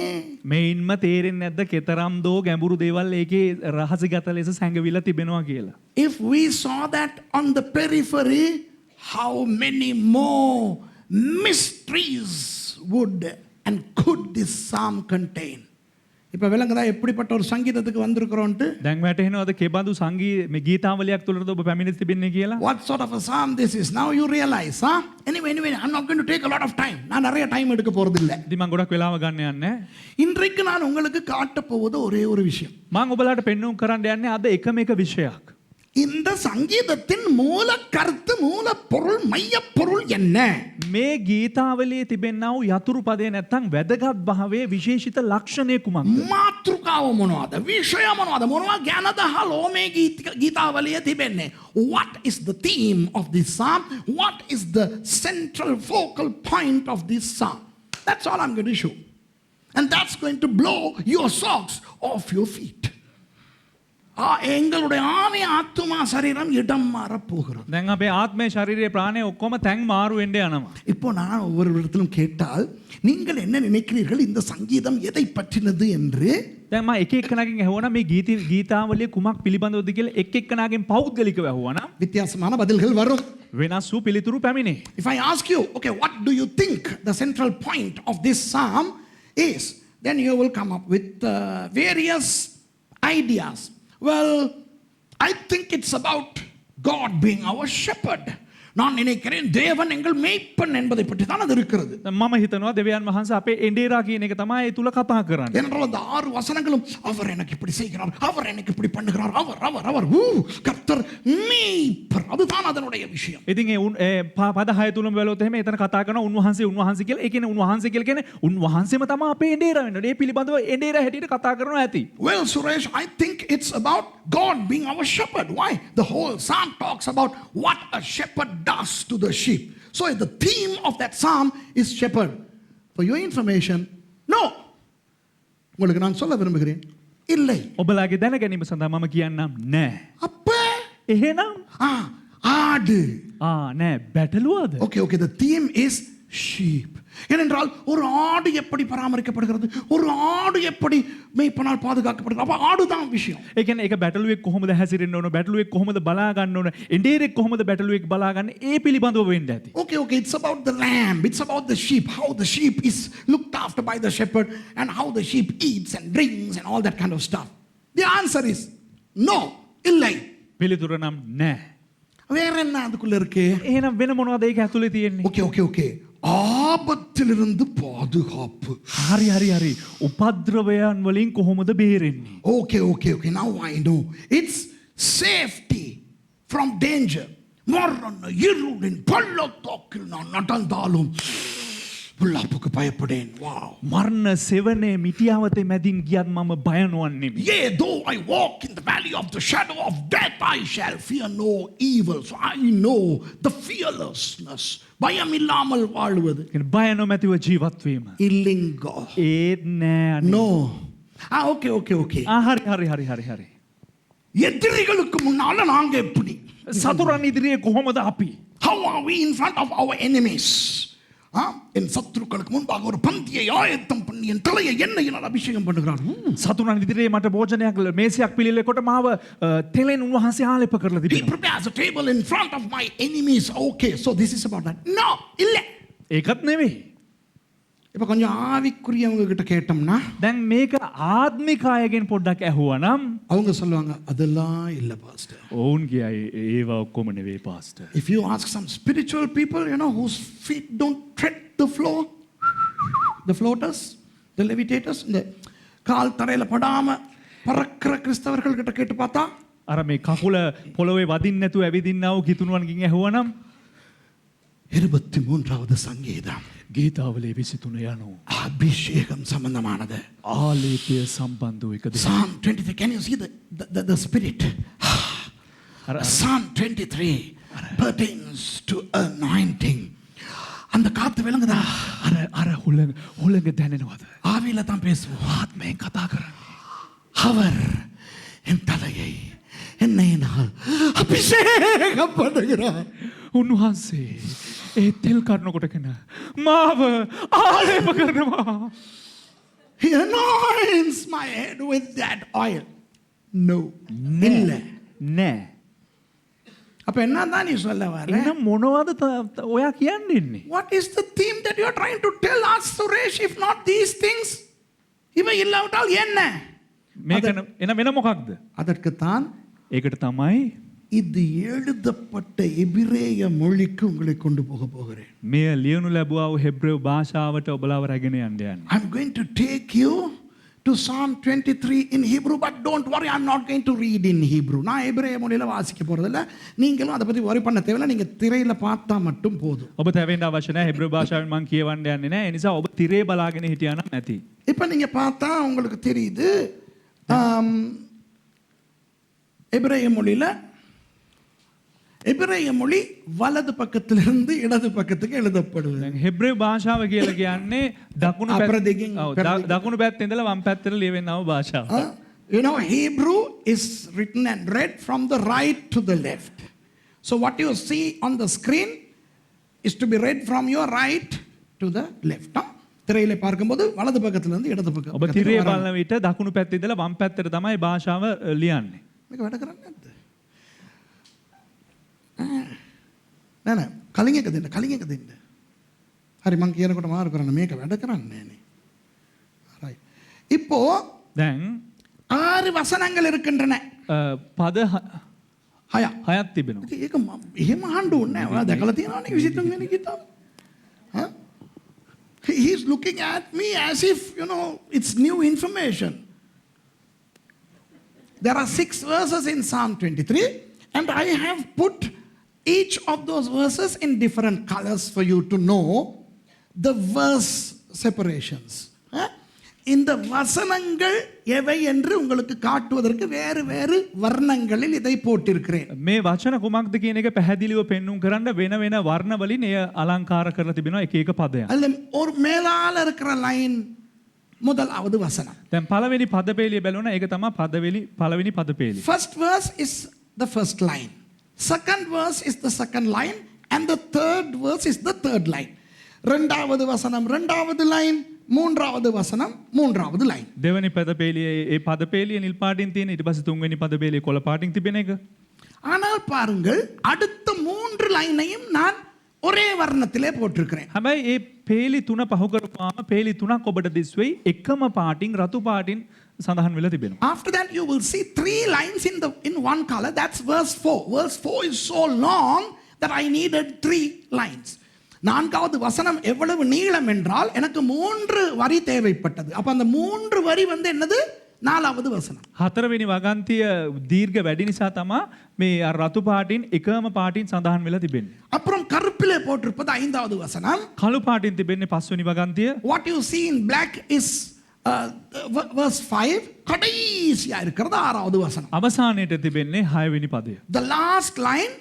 Speaker 3: මේින්ම තේරෙන්නේ නැද්ද කතරම් දෝ ගැඹුරු දේවල් ඒකේ රහසිගත ලෙස සැඟවිලා තිබෙනවා කියලා.
Speaker 1: If we saw that on the periphery, how many more mysteries would and could this psalm contain? இப்போ விளங்குதா எப்படிப்பட்ட ஒரு சங்கீதத்துக்கு வந்திருக்கிறோன்ட்டு?
Speaker 3: දැන් වැටහෙනවද කෙබඳු සංගී මේ ගීතාවලියක් තුළද ඔබ පැමිණ තිබෙන්නේ කියලා?
Speaker 1: What sort of a psalm this is? Now you realize, huh? Anyway, I'm not going to take a lot of time. நான் நிறைய டைம் எடுக்க போறது இல்ல.
Speaker 3: ඉතින් මම ගොඩක් වෙලාව ගන්න යන්නේ.
Speaker 1: இன்றைக்கு நான் உங்களுக்கு காட்டப் போவது ஒரே ஒரு விஷயம்.
Speaker 3: මම ඔබලාට පෙන්වුම් කරන්න යන්නේ අද එකම එක විෂයක්.
Speaker 1: இந்த சங்கீதத்தின் மூல கருத்து, மூல பொருள், மைய பொருள் என்ன?
Speaker 3: මේ ගීතාවලියේ තිබෙනා වූ යතුරු පදේ නැත්තම් වැදගත් භාවයේ විශේෂිත ලක්ෂණය කුමක්ද?
Speaker 1: මාතෘකාව මොනවද? විෂය මොනවද? මොනවා ගැනද හලෝ මේ ගීතාවලියේ තිබෙන්නේ? What is the theme of this psalm? What is the central focal point of this psalm? That's all I'm going to show. And that's going to blow your socks off your feet. எங்களுடைய ஆவி ஆத்துமா சரீரம் இடம் மாற போகிறது.
Speaker 3: දැන් අපේ ආත්මය ශරීරයේ ප්‍රාණය ඔක්කොම තැන් මාරු වෙන්න යනවා.
Speaker 1: இப்போ நான் ஒவ்வொரு இடத்திலும் கேட்டால் நீங்கள் என்ன நினைக்கிறீர்கள் இந்த சங்கீதம் எதை பற்றினது என்று?
Speaker 3: දැන් මම එක එක්කෙනාගෙන් ඇහුවා මේ ගීතාවලිය කුමක් පිළිබඳවද කියලා එක එක්කෙනාගෙන් පෞද්ගලිකව ඇහුවා නම්
Speaker 1: வித்தியாசமான பதில்கள் வரும்.
Speaker 3: වෙනස් වූ පිළිතුරු පැමිණේ.
Speaker 1: If I ask you, okay, what do you think the central point of this psalm is? Then you will come up with various ideas. Well, I think it's about God being our shepherd. நான் நினைக்கிறேன் தேவன் எங்கள் மேய்ப்பன் என்பதை பற்றி தான் அது இருக்கிறது.
Speaker 3: මම හිතනවා දෙවියන් වහන්සේ අපේ එඬේරා කියන එක තමයි ඒ තුල කතා කරන්නේ.
Speaker 1: என்றால் அந்த 6 வசனங்களும் அவர் எனக்கு இப்படி செய்கிறார், அவர் எனக்கு இப்படி பண்ணுகிறார், அவர் கர்த்தர் மேய்ப்பர், அதுதான் அதனுடைய விஷயம்.
Speaker 3: ඉතින් ඒ පද 6 තුලම බැලුවොත් එහෙම එතන කතා කරන උන්වහන්සේ කියලා. ඒ කියන්නේ උන්වහන්සේ කියලා කියන්නේ උන්වහන්සේම තමයි අපේ එඬේරා වෙන්නේ. ඒ පිළිබඳව එඬේරා හැටියට කතා කරනවා ඇති.
Speaker 1: Well, Suresh, I think it's about God being our shepherd. Why? The whole psalm talks about what a shepherd does to the sheep. So the theme of that psalm is shepherd. For your information, no. உங்களுக்கு நான் சொல்ல விரும்புகிறேன், இல்லை.
Speaker 3: ඔබලාගේ දැන ගැනීම සඳහා මම කියන්නම් නෑ.
Speaker 1: அப்ப
Speaker 3: එහෙනම්
Speaker 1: ஆடு.
Speaker 3: නෑ බැටළුවද?
Speaker 1: Okay, the theme is sheep. ஏனென்றால் ஒரு ஆடு எப்படி பராமரிக்கப்படுகிறது, ஒரு ஆடு எப்படி மேய்ப்பனால் பாதுகாக்கப்படுகிறது, அப்ப ஆடுதான் விஷயம்.
Speaker 3: ඒ කියන්නේ ඒක බැටළුවෙක් කොහොමද හැසිරෙන්න ඕන, බැටළුවෙක් කොහොමද බලා ගන්න ඕන, එඬේරෙක් කොහොමද බැටළුවෙක් බලා ගන්න, ඒ පිළිබඳව වෙන්න ඇති.
Speaker 1: Okay, it's about the lamb, it's about the sheep, how the sheep is looked after by the shepherd and how the sheep eats and drinks and all that kind of stuff. The answer is no, இல்லை.
Speaker 3: පිළිතුර නම් නෑ.
Speaker 1: வேற என்ன அதுக்குள்ள இருக்கு?
Speaker 3: එහෙනම් වෙන මොනවද ඒක ඇතුලේ තියෙන්නේ?
Speaker 1: Okay. ஆபத்திலிருந்து பாதுகாப்பு.
Speaker 3: හරි. උපද්‍රවයන් වලින් කොහොමද බේරෙන්නේ?
Speaker 1: Okay. Now I know. It's safety from danger. மரண இருளின் பள்ளத்தாக்கில் நான் நடந்தாலும் புல்லாப்புக்கு பயப்படேன். Wow.
Speaker 3: මරණ සෙවනේ මිටියාවතේ මැදින් ගියත් මම බය නොවන්නේ.
Speaker 1: Yea, though I walk in the valley of the shadow of death, I shall fear no evil. So I know the fearlessness. பயம் இல்லாமல் வாழ்வது.
Speaker 3: බය නොමැතිව ජීවත් වීම.
Speaker 1: இல்லைங்கோ.
Speaker 3: ඒත් නෑ.
Speaker 1: No. Okay.
Speaker 3: හරි.
Speaker 1: எதிரிகளுக்கு முன்னால நாங்க எப்படி?
Speaker 3: සතුරන් ඉදිරියේ කොහොමද අපි?
Speaker 1: How are we in front of our enemies? என் சத்துருக்களுக்கு முன்பாக ஒரு பந்தியை ஆயத்தம் பண்ணி என் தலையை எண்ணெயினால் அபிஷேகம் பண்ணுகிறார்.
Speaker 3: සතුරන් ඉදිරියේ මට භෝජනයක් මේසයක් පිළිලෙකොට මාව තෙලෙන් උන්වහන්සේ ආලේප කරලා
Speaker 1: He
Speaker 3: තිබෙනවා.
Speaker 1: prepares a table in front of my enemies. Okay, so this is about that. No, இல்ல.
Speaker 3: ඒකත් නෙවෙයි.
Speaker 1: இப்ப கொஞ்சம் ஆவிக்குரியவங்க கிட்ட கேட்டோம்னா
Speaker 3: දැන් මේක ආත්මික අයගෙන් පොඩ්ඩක් ඇහුවනම්
Speaker 1: அவங்க சொல்லுவாங்க அதெல்லாம் இல்ல பாஸ்டர்.
Speaker 3: ඔවුන් කියයි ඒවා ඔක්කොම නෙවෙයි pastor.
Speaker 1: If you ask some spiritual people, whose feet don't tread the floor, the floaters, the levitators, இந்த கால் தரையில படாம பறக்கிற கிறிஸ்தவர்கள் கிட்ட கேட்டு பார்த்தா
Speaker 3: අර මේ කකුල පොළවේ වදින්න නැතුව ඇවිදින්නා වූ කිතුණුවන්ගෙන් ඇහුවනම්
Speaker 1: 23வது சங்கீதம்
Speaker 3: ගීතාවලියේ 23 යනු
Speaker 1: அபிஷேகம் சம்பந்தமானது.
Speaker 3: ආලේපය සම්බන්ධ වූ එක දෙයක්.
Speaker 1: Psalm 23, can you see the spirit? Psalm 23 pertains to anointing. அந்த காத்து விளங்குதா?
Speaker 3: අර හුළඟ දැනෙනවද?
Speaker 1: ஆவியில தான் பேசுவோம்.
Speaker 3: ආත්මයෙන් කතා කරන්නේ.
Speaker 1: அவர் என் தலையை எண்ணெயினால் அபிஷேகம் பண்ணுகிறார்.
Speaker 3: උන්වහන්සේ ඒ තෙල් කර්ණ කොටගෙන මාව ආලේප කරනවා.
Speaker 1: He anoints my head with that oil. No. இல்ல.
Speaker 3: නෑ.
Speaker 1: அப்ப என்னதான் நீ சொல்ல வர?
Speaker 3: එහෙනම් මොනවද ඔයා කියන්නේ?
Speaker 1: What is the theme that you are trying to tell us, Suresh, if not these things? இவை இல்லாவிட்டால் என்ன?
Speaker 3: මේක එන වෙන මොකක්ද?
Speaker 1: அதற்குத்தான்
Speaker 3: ඒකට තමයි
Speaker 1: இது எழுதப்பட்ட எபிரேய மொழிக்கு உங்களை கொண்டு போக போகிறேன்.
Speaker 3: මේ ලියනු ලැබුවා වූ හෙබ්‍රේව භාෂාවට ඔබලාව රැගෙන යන්න යන්නේ.
Speaker 1: I'm going to take you to Psalm 23 in Hebrew, but don't worry, I'm not going to read in Hebrew. நான் எபிரேய மொழியில வாசிக்க போறதில்ல. நீங்களும் அதை பத்தி worry பண்ண தேவையில்லை. நீங்க திரையில பார்த்தா மட்டும் போதும்.
Speaker 3: ඔබ තැවෙන්න අවශ්‍ය නැහැ. හෙබ්‍රේව භාෂාවෙන් මම කියවන්න යන්නේ නැහැ. ඒ නිසා ඔබ තිරේ බලාගෙන හිටියා නම් ඇති.
Speaker 1: இப்போ நீங்க பார்த்தா உங்களுக்கு தெரியுது எபிரேய மொழியில எபிரேய மொழி வலது பக்கத்திலிருந்து இடது பக்கத்துக்கு எழுதப்படுது.
Speaker 3: දැන් හෙබ්‍රේව භාෂාව කියලා කියන්නේ දකුණු පැත්තේ ඉඳලා වම් පැත්තට ලියවෙනව භාෂාව.
Speaker 1: You know, Hebrew is written and read from the right to the left. So what you see on the screen is to be read from your right to the left. திரையில பார்க்கும்போது வலது பக்கத்திலிருந்து இடது பக்கம்.
Speaker 3: ඔබ තිරේ බලන විට දකුණු පැත්තේ ඉඳලා වම් පැත්තට තමයි භාෂාව ලියන්නේ.
Speaker 1: මේක වැඩ කරන්නේ නැද්ද? නෑ කලින් එක දෙන්න. හරි මං කියනකොට මාරු කරන්න මේක වැඩ කරන්නේ නෑනේ. හරි. இப்போ
Speaker 3: දැන්
Speaker 1: 6 වසනங்கள் இருக்கின்றன.
Speaker 3: පද හයක් තිබෙනවා.
Speaker 1: ඉතින් ඒක එහෙම අහන්න ඕනේ නෑ. ඔයා දැකලා තියෙනවනේ 23 වෙනි කිතාව. He's looking at me as if, you know, it's new information. There are 6 verses in Psalm 23, and I have put each of those verses in different colors for you to know the verse separations. இந்த வசனங்கள் எவை என்று உங்களுக்கு காட்டுவதற்கு வேறு வேறு வர்ணங்களில் இதை போட்டிருக்கிறேன்.
Speaker 3: මේ වචන කුමක්ද කියන එක පැහැදිලිව පෙන්වුම් කරන්න වෙන වෙන වර්ණ වලින් එය අලංකාර කරලා තිබෙනවා එක එක පදයක්.
Speaker 1: அதுல ஒரு மேலால இருக்கிற லைன் முதலாவது வசனம்.
Speaker 3: දැන් පළවෙනි පදපේලිය බැලුවොත් ඒක තමයි පළවෙනි පදපේලිය.
Speaker 1: First verse is the first line. Second verse is the second line, and the third verse is the third line. இரண்டாவது வசனம் இரண்டாவது லைன், மூன்றாவது வசனம் மூன்றாவது லைன்.
Speaker 3: දෙවෙනි පදපේලිය ඒ පදපේලිය නිල් පාටින් තියෙන, ඊට පස්සේ තුන්වෙනි පදපේලිය කොළ පාටින් තිබෙන එක.
Speaker 1: ஆனால் பாருங்கள், அடுத்த 3 லைனையும் நான் ஒரே வர்ணத்திலே போட்டிருக்கிறேன்.
Speaker 3: හැබැයි ඒ පේලි තුන පහු කරපුවාම පේලි තුනක් ඔබට දිස් වෙයි. එකම පාටින් රතු පාටින් සඳහන් වෙලා තිබෙනවා.
Speaker 1: After that you will see 3 lines in one color. That's verse 4. Verse 4 is so long that I needed 3 lines. நான்காவது வசனம் எவ்வளவு நீளம் என்றால் எனக்கு 3 வரி தேவைப்பட்டது. அப்ப அந்த 3 வரி வந்து என்னது? 4வது வசனம்.
Speaker 3: හතරවෙනි වගන්තිය දීර්ඝ වැඩි නිසා තමයි මේ රතු පාටින් එකම පාටින් සඳහන් වෙලා තිබෙන්නේ.
Speaker 1: அப்புறம் கருப்பிலே போட்டிருப்பது 5வது வசனம்.
Speaker 3: කළු පාටින් තිබෙන්නේ පස්වෙනි වගන්තිය.
Speaker 1: What you see in black is verse 5. கடைசியா இருக்கிறது 6வது வசனம்.
Speaker 3: අවසානයේට තිබෙන්නේ 6වෙනි පදය.
Speaker 1: The last line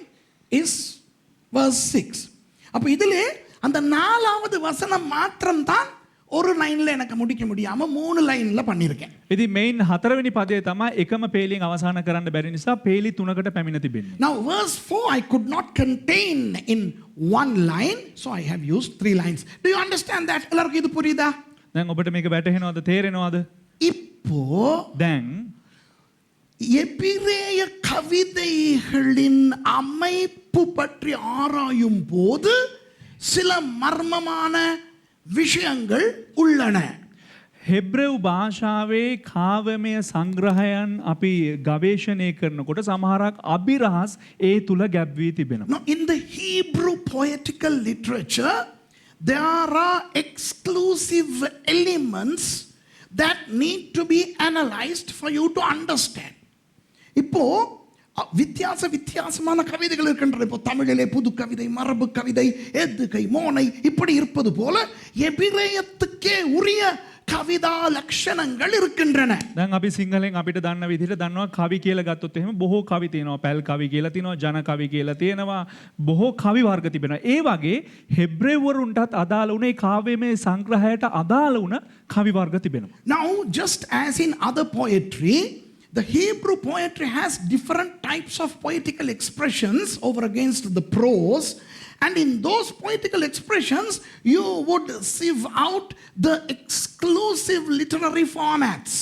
Speaker 1: is verse 6. அப்ப இதிலே அந்த 4வது வசனம் மாத்திரம் தான் ஒரு லைன்ல எனக்கு முடிக்க முடியாம 3 லைன்ல பண்ணிருக்கேன்.
Speaker 3: ඉතින් මේන් හතරවෙනි පදය තමයි එකම පේලියෙන් අවසන් කරන්න බැරි නිසා පේලි තුනකට පැමිණ තිබෙන්නේ.
Speaker 1: Now verse 4 I could not contain in one line, so I have used 3 lines. Do you understand that? எல்லாருக்கும் இது புரியுதா?
Speaker 3: දැන් ඔබට මේක වැටහෙනවද, තේරෙනවද?
Speaker 1: இப்போ
Speaker 3: දැන්
Speaker 1: எபிரேய கவிதைகளின் அமைப்பு பற்றி ஆராயும் போது சில மர்மமான விஷயங்கள் உள்ளன.
Speaker 3: හෙබ්‍රෙව් භාෂාවේ කාව්‍යමය සංග්‍රහයන් අපි ගවේෂණය කරනකොට සමහරක් අභිරහස් ඒ තුල ගැබ්වී තිබෙනවා.
Speaker 1: Now in the Hebrew poetical literature there are exclusive elements that need to be analyzed for you to understand. இப்போ வித்தியாசமான கவிதைகள் இருக்கின்றன. இப்போ தமிழிலே புது கவிதை, மரபு கவிதை, எதுகை, மோனை இப்படி இருப்பது போல எபிரேயத்துக்கே உரிய කවිදා ලක්ෂණங்கள் இருக்கின்றன.
Speaker 3: දැන් අපි සිංහලෙන් අපිට දන්න විදිහට දන්නවා කවි කියලා ගත්තොත් එහෙම බොහෝ කවි තියෙනවා. පැල් කවි කියලා තියෙනවා, ජන කවි කියලා තියෙනවා. බොහෝ කවි වර්ග තිබෙනවා. ඒ වගේ හෙබ්‍රේවරුන්ටත් අදාළ වුණ ඒ කාව්‍යමය සංග්‍රහයට අදාළ වුණ කවි වර්ග තිබෙනවා.
Speaker 1: Now just as in other poetry, the Hebrew poetry has different types of poetical expressions over against the prose. And in those poetical expressions, you would sieve out the exclusive literary formats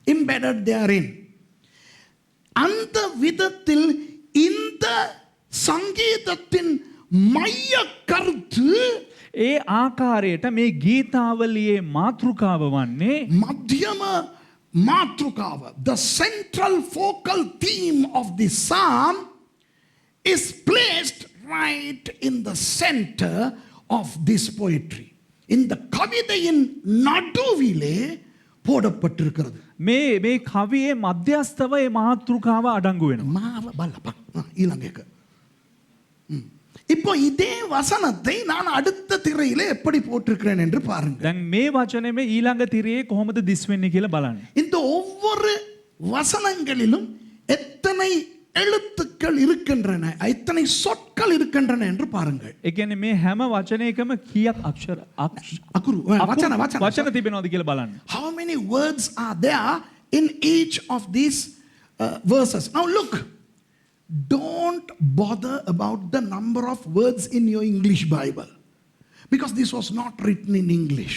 Speaker 1: embedded therein. அந்த விதத்தில் இந்த சங்கீதத்தின் மைய கருத்து
Speaker 3: ඒ ආකාරයට මේ ගීතාවලියේ මාතෘකාව වන්නේ
Speaker 1: මධ්‍යම මාතෘකාව, the central focal theme of the psalm is placed right in the center of this poetry. இந்த கவிதையின் நடுவிலே போடப்பட்டிருக்கிறது.
Speaker 3: මේ කවියේ මධ්‍යස්ථව ඒ මාතෘකාව අඩංගු වෙනවා.
Speaker 1: මාව බලපන් ඊළඟ එක. இப்போ இதே வசனத்தை நான் அடுத்த திரையிலே எப்படி போட்டிருக்கிறேன் என்று பாருங்க.
Speaker 3: දැන් මේ වචනේ ඊළඟ තිරයේ කොහොමද දිස් වෙන්නේ කියලා බලන්න.
Speaker 1: இந்த ஒவ்வொரு வசனங்களிலும் எத்தனை எழுத்துக்கள் இருக்கின்றன, எத்தனை சொற்கள் இருக்கின்றன என்று பாருங்கள்.
Speaker 3: ඒ කියන්නේ මේ හැම වචනයකම කීයක් අක්ෂර
Speaker 1: அக்குரு
Speaker 3: වචන තිබෙනවද කියලා බලන්න.
Speaker 1: How many words are there in each of these verses? Now look, don't bother about the number of words in your English Bible, because this was not written in English.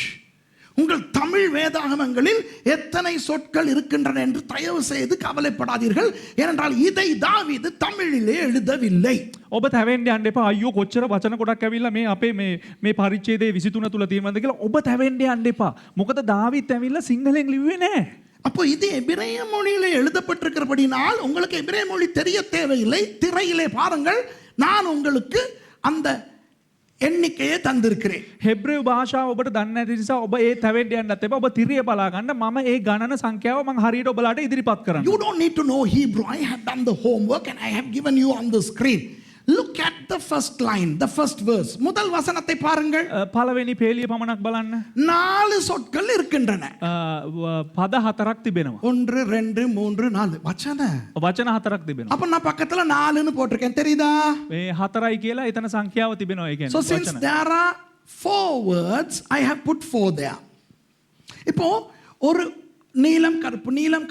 Speaker 1: உங்கள் தமிழ் வேதாகமங்களில் எத்தனை சொற்கள் இருக்கின்றன என்று தயவு செய்து கவலைப்படாதீர்கள். ஏனென்றால் இதை தாவீது தமிழிலே எழுதவில்லை.
Speaker 3: ඔබ තැවෙන්න යන්න එපා. අයියෝ කොච්චර වචන ගොඩක් ඇවිල්ලා මේ අපේ මේ පරිච්ඡේදයේ 23 තුල තියෙනවද කියලා ඔබ තැවෙන්න යන්න එපා. මොකද දාවීද් ඇවිල්ලා සිංහලෙන් ලිව්වේ නැහැ.
Speaker 1: அப்போ இது எபிரேய மொழியிலே எழுதப்பட்டிருக்கிறபடினால் உங்களுக்கு எபிரேய மொழி தெரிய தேவையில்லை. திரையிலே பாருங்கள், நான் உங்களுக்கு அந்த எண்ணிக்கையை தந்திருக்கிறேன்.
Speaker 3: හෙබ්‍රේව භාෂාව ඔබට දන්නේ නැති නිසා ඔබ ඒ තැවෙන්න යන්නත් එපා. ඔබ තිරිය බලා ගන්න. මම ඒ ගණන සංඛ්‍යාව මම හරියට ඔබලාට ඉදිරිපත් කරනවා.
Speaker 1: You don't need to know Hebrew. I have done the homework and I have given you on the screen. Look at the first line, the first verse. முதல் வசனத்தை பாருங்கள்.
Speaker 3: පළවෙනි පේලිය පමණක් බලන්න.
Speaker 1: 4 சொற்கள் இருக்கின்றன.
Speaker 3: පද හතරක් තිබෙනවා.
Speaker 1: 1 2 3 4
Speaker 3: වචන හතරක් තිබෙනවා.
Speaker 1: அப்ப நான் பக்கத்துல 4ன்னு போட்டிருக்கேன், தெரியுதா?
Speaker 3: මේ 4යි කියලා එතන සංඛ්‍යාව තිබෙනවා. ඒ
Speaker 1: So
Speaker 3: කියන්නේ
Speaker 1: since there are 4 words, I have put 4 there. இப்போ ஒரு நீலம்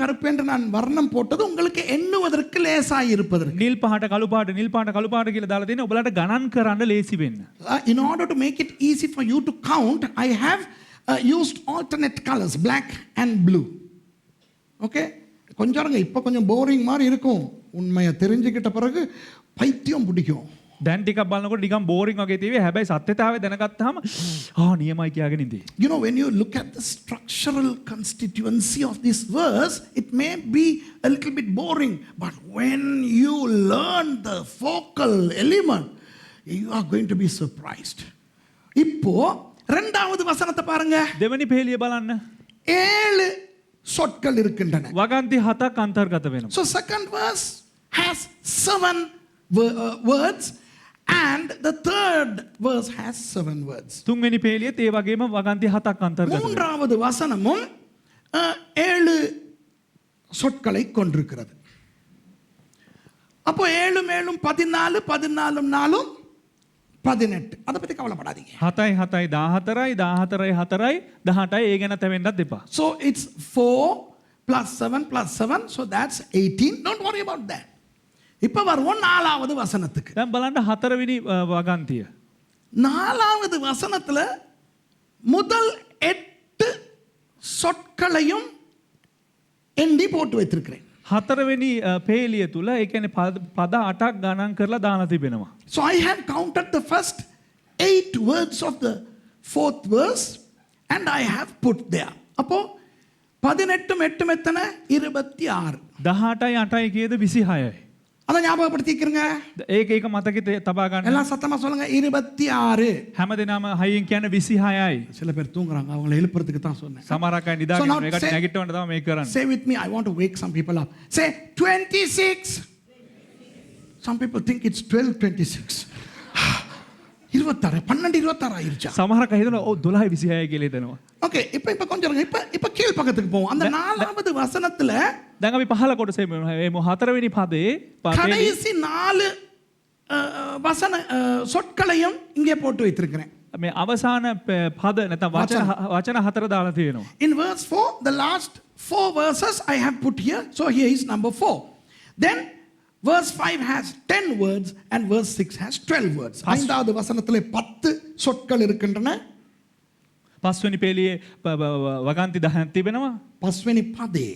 Speaker 1: கருப்பு என்று நான் வர்ணம் போட்டது உங்களுக்கு எண்ணுவதற்கு லேசாய் இருப்பதற்கு.
Speaker 3: නිල් පහට කළු පාට නිල් පාට කළු පාට කියලා දාලා තියෙන ඔබලාට ගණන් කරන්න ලේසි වෙන්න.
Speaker 1: In order to make it easy for you to count, I have used alternate colors, black and blue. Okay? கொஞ்சம் இப்போ கொஞ்சம் போரிங் மாதிரி இருக்கும். உண்மையை தெரிஞ்சுக்கிட்ட பிறகு பைத்தியம் பிடிக்கும்.
Speaker 3: දැන් ටිකක් බලනකොට නිකන් බෝරින් වගේ තියෙවි. හැබැයි සත්‍යතාවය දැනගත්තාම නියමයි කියාගෙන ඉඳී.
Speaker 1: You know, when you look at the structural constituency of this verse, it may be a little bit boring, but when you learn the focal element, you are going to be surprised. இப்போ இரண்டாவது வசனத்தை பாருங்க.
Speaker 3: දෙවෙනි පේලිය බලන්න.
Speaker 1: 7 சொற்கள் இருக்கின்றன.
Speaker 3: වගන්ති 7ක් අන්තර්ගත වෙනවා.
Speaker 1: So second verse has 7 words and the third verse has 7 words.
Speaker 3: තුන්වෙනි පේලියත් ඒ වගේම වගන්ති 7ක් අන්තර්ගත වෙනවා.
Speaker 1: மூன்றாவது வசனமும் 7 சொற்களை கொண்டிருக்கிறது. அப்போ 7 மேலும் 14 14 4 18. அதை பத்தி கவலைப்படாதீங்க.
Speaker 3: 7යි 7යි 14යි 14යි 4යි 18යි ඒ ගැන තැවෙන්නත් එපා.
Speaker 1: So it's 4 plus 7 plus 7, so that's 18. Don't worry about that. இப்போ வருவோம் 4வது வசனத்துக்கு.
Speaker 3: දැන් බලන්න 4වෙනි වගන්තිය.
Speaker 1: 4வது வசனத்துல முதல் 8 சொற்களையும் எண்ணி போட்டு வைத்திருக்கிறேன்.
Speaker 3: 4වෙනි පේලිය තුල ඒ කියන්නේ පද 8ක් ගණන් කරලා දාලා තිබෙනවා.
Speaker 1: So I have counted the first 8 words of the 4th verse and I have put there. அப்போ 18 8 எத்தனை? 26.
Speaker 3: 18යි 8යි කියද 26යි.
Speaker 1: அதை ஞாபகப்படுத்திக்கிறங்க.
Speaker 3: ඒක මතකෙ තබා ගන්න.
Speaker 1: எல்லாம் சத்தமா சொல்லுங்க, 26.
Speaker 3: හැමදෙනාම හයියෙන් කියන්නේ 26යි.
Speaker 1: சில பேர் தூங்குறாங்க, அவங்களை எழுப்புறதுக்கு தான் சொன்னேன்.
Speaker 3: සමහරක් අය නිදාගෙන මේකට නැගිටවන්න තමයි මේක කරන්නේ.
Speaker 1: Say with me, I want to wake some people up. Say 26. Some people think it's 12:26. 26 12 26 ஆயிருச்சா?
Speaker 3: සමහරක් අය හිතනවා 12යි 26යි කියලා හිතනවා.
Speaker 1: ஓகே, இப்போ கொஞ்சம் இருங்க. இப்போ கீழ் பக்கத்துக்கு போவோம். அந்த 4வது வசனத்துல
Speaker 3: දැන් අපි පහළ කොටසේ මේ 4වෙනි පදේ
Speaker 1: கடைசி 4 வசன சொற்களையும் இங்கே போட்டு வைத்திருக்கிறேன்.
Speaker 3: මේ අවසාන පද නැත්නම් වචන 4 දාලා තියෙනවා.
Speaker 1: In verse 4, the last 4 verses I have put here. So here is number 4. Then verse 5 has 10 words and verse 6 has 12 words. 5வது வசனத்திலே 10 சொற்கள் இருக்கின்றன.
Speaker 3: පස්වෙනි පේලියේ වගන්ති 10ක් තිබෙනවා.
Speaker 1: பஸ்வனி பதே.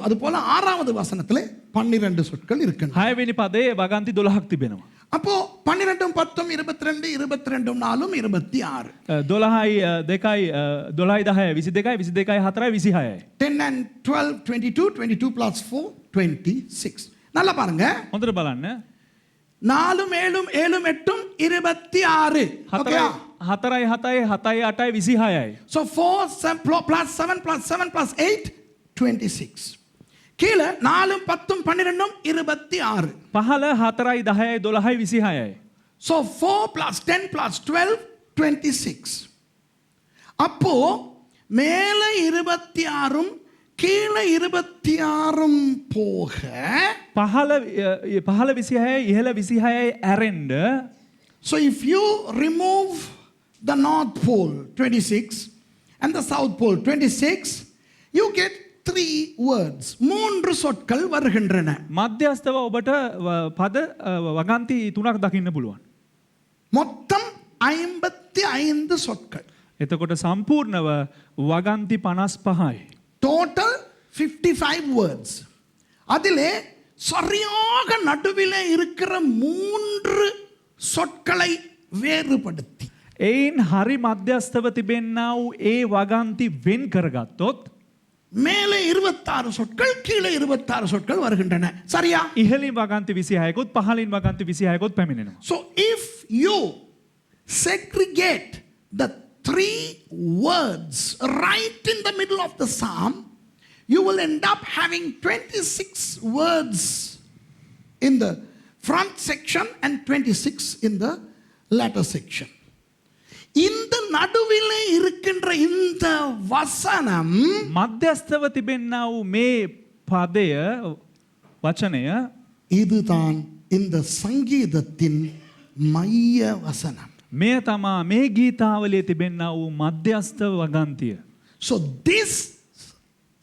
Speaker 1: அது போல 6வது வசனத்திலே 12 சொற்கள் இருக்கின்றன.
Speaker 3: 6වෙනි පදේ වගන්ති 12ක් තිබෙනවා.
Speaker 1: அப்போ 12 10 22 22 4 26
Speaker 3: 12යි 2යි 12යි 10යි 22යි 22යි 4යි 26යි
Speaker 1: 10 and 12 22 22 plus 4 26 நல்லா பாருங்க
Speaker 3: හොඳට බලන්න
Speaker 1: 4 7 7 8 26 okay
Speaker 3: 4යි 7යි 7යි 8යි 26යි
Speaker 1: so 4 plus 7 plus 7 plus 8 26 கீழே 4 10 12 26
Speaker 3: පහළ 4යි 10යි 12යි 26යි
Speaker 1: so 4 plus 10 plus 12 26 அப்போ மேல 26 கீழே 26 போக
Speaker 3: පහළ 26යි ඉහළ 26යි ඇරෙන්න
Speaker 1: so if you remove the north pole 26 and the south pole 26 you get 3 words மூன்று சொற்கள் வருகின்றன
Speaker 3: මධ්‍යස්ථව ඔබට පද වගන්ති 3ක් දකින්න පුළුවන්
Speaker 1: மொத்தம் 55 சொற்கள்
Speaker 3: එතකොට සම්පූර්ණව වගන්ති 55යි
Speaker 1: total 55 words அதிலே சரியாக நடுவிலே இருக்கிற மூன்று சொற்களை வேறுபடுத்தி
Speaker 3: එයින් හරි මධ්‍යස්ථව තිබෙන්නා වූ ඒ වගන්ති වෙන් කරගත්තොත්
Speaker 1: மேலே 26 சொற்கள் கீழே 26 சொற்கள் வருகின்றன சரியா
Speaker 3: ඉහළින් වගන්ති 26කුත් පහළින් වගන්ති 26කුත් පැමිණෙනවා
Speaker 1: so if you segregate the 3 words right in the middle of the psalm you will end up having 26 words in the front section and 26 in the latter section இந்த நடுவிலே இருக்கின்ற இந்த வசனம்
Speaker 3: මධ්‍යස්ථව තිබෙන්නා වූ මේ පදය වචනය
Speaker 1: இதுதான் இந்த சங்கீதத்தின் மைய வசனம்
Speaker 3: මෙය තමා මේ ගීතාවලිය තිබෙන්නා වූ මධ්‍යස්ථ වගන්තිය
Speaker 1: so this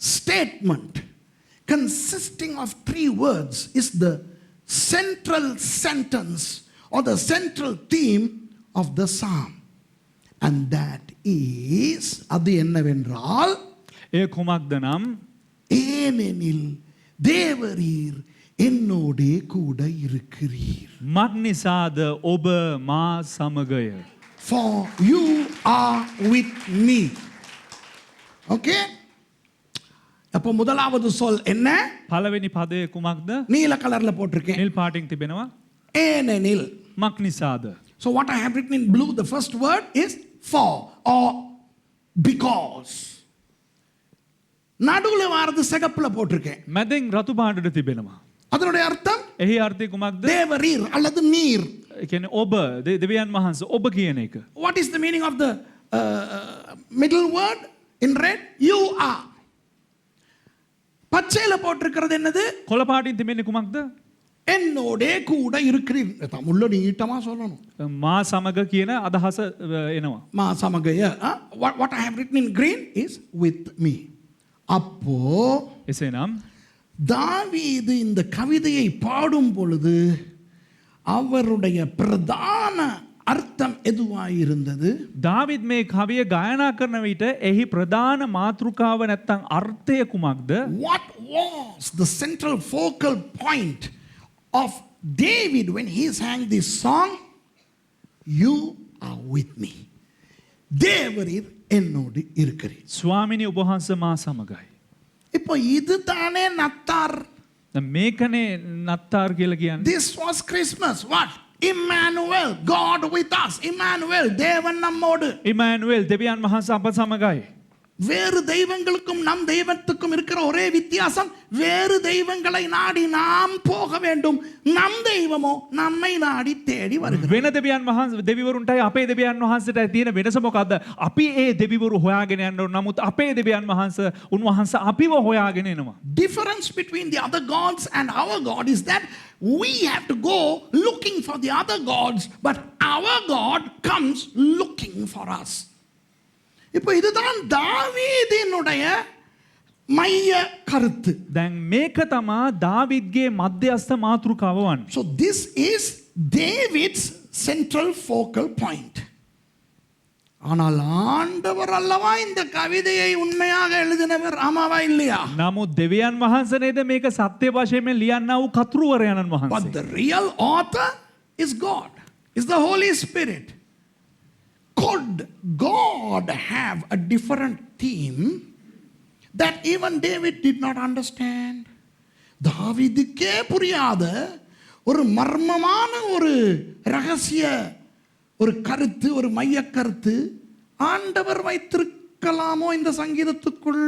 Speaker 1: statement consisting of 3 words is the central sentence or the central theme of the psalm and that is அது என்னவென்றால்
Speaker 3: එය කුමක්ද නම්
Speaker 1: ஏனெனில் தேவரீர் என்னோடே கூட இருக்கிறீர்
Speaker 3: මක් නිසාද ඔබ මා සමගය
Speaker 1: for you are with me okay அப்போ முதலாவது சொல் என்ன
Speaker 3: පළවෙනි පදය කුමක්ද
Speaker 1: நீல கலர்ல போட்டிருக்கேன்
Speaker 3: නිල් පාටින් තිබෙනවා
Speaker 1: ஏனெனில்
Speaker 3: මක් නිසාද
Speaker 1: so what I have written in blue the first word is for or because நடுவுல வாரது சிகப்புல போட்டிருக்கேன்
Speaker 3: මැදින් රතු පාටට තිබෙනවා
Speaker 1: அதனுடைய அர்த்தம்
Speaker 3: එහි අර්ථය කුමක්ද
Speaker 1: தேவரீர் அல்லது நீர்
Speaker 3: ඒ කියන්නේ ඔබ දෙවියන් වහන්සේ ඔබ කියන එක
Speaker 1: what is the meaning of the middle word in red you are பச்சையில போட்டிருக்கிறது என்னது
Speaker 3: කොළ පාටින් තිබෙන්නේ කුමක්ද
Speaker 1: என்னோடே கூட இருக்கிறீர் தமிழ்ல நீட்டமா சொல்லணும்
Speaker 3: මා සමග කියන අදහස එනවා
Speaker 1: மா சமகய what I have written in green is with me அப்போ
Speaker 3: එසේනම්
Speaker 1: தாவீது இந்த கவிதையை பாடும் பொழுது அவருடைய பிரதான அர்த்தம் எதுவாயிருந்தது
Speaker 3: දාවිද් මේ කවිය ගායනා කරන විට එහි ප්‍රධාන මාතෘකාව නැත්තම් අර්ථය කුමක්ද
Speaker 1: what was the central focal point of David when he sang this song you are with me தேவரீர் என்னோடு இருக்கிறீர்
Speaker 3: ස්වාමිනී ඔබ වහන්සේ මා සමගයි
Speaker 1: இப்போ இதுதானே நத்தார்
Speaker 3: දැන් මේකනේ නත්තාර් කියලා කියන්නේ
Speaker 1: this was Christmas what Emmanuel God with us Emmanuel தேவன் நம்மோடு
Speaker 3: ඉමානුවෙල් දෙවියන් වහන්සේ අප සමගයි
Speaker 1: வேறு தெய்வங்களுக்கும் நம் தெய்வத்துக்கும் இருக்கிற ஒரே வித்தியாசம் வேறு தெய்வங்களை நாடி நாம் போக வேண்டும் நம் தெய்வமோ நம்மை நாடி தேடி வருகிறது
Speaker 3: වෙන දෙවියන් වහන්සේ දෙවිවරුන්ටයි අපේ දෙවියන් වහන්සේටයි තියෙන වෙනස මොකද්ද අපි ඒ දෙවිවරු හොයාගෙන යන්න ඕන නමුත් අපේ දෙවියන් වහන්සේ උන්වහන්සේ අපිව හොයාගෙන එනවා
Speaker 1: difference between the other gods and our God is that we have to go looking for the other gods but our God comes looking for us இப்போ இதுதான் தாவீதினுடைய மைய கருத்து
Speaker 3: දැන් මේක තමා දාවිද්ගේ මධ්‍යස්ථ මාතෘකාව වන්නේ
Speaker 1: so this is David's central focal point ஆனால் ஆண்டவர் அல்லவா இந்த கவிதையை உண்மையாக எழுதினவர் ஆமாவா இல்லையா
Speaker 3: නමුත් දෙවියන් වහන්සේ නේද මේක සත්‍ය වශයෙන්ම ලියන්නා වූ කතුරුවරයන්න්
Speaker 1: but
Speaker 3: වහන්සේ
Speaker 1: the real author is God, is the Holy Spirit. Could God have a different theme that even David did not understand? தாவீதுக்கே புரியாத ஒரு மர்மமான ஒரு ரகசிய ஒரு கருத்து, ஒரு மைய கருத்து ஆண்டவர் வைத்திருக்கலாமோ இந்த சங்கீதத்துக்குள்?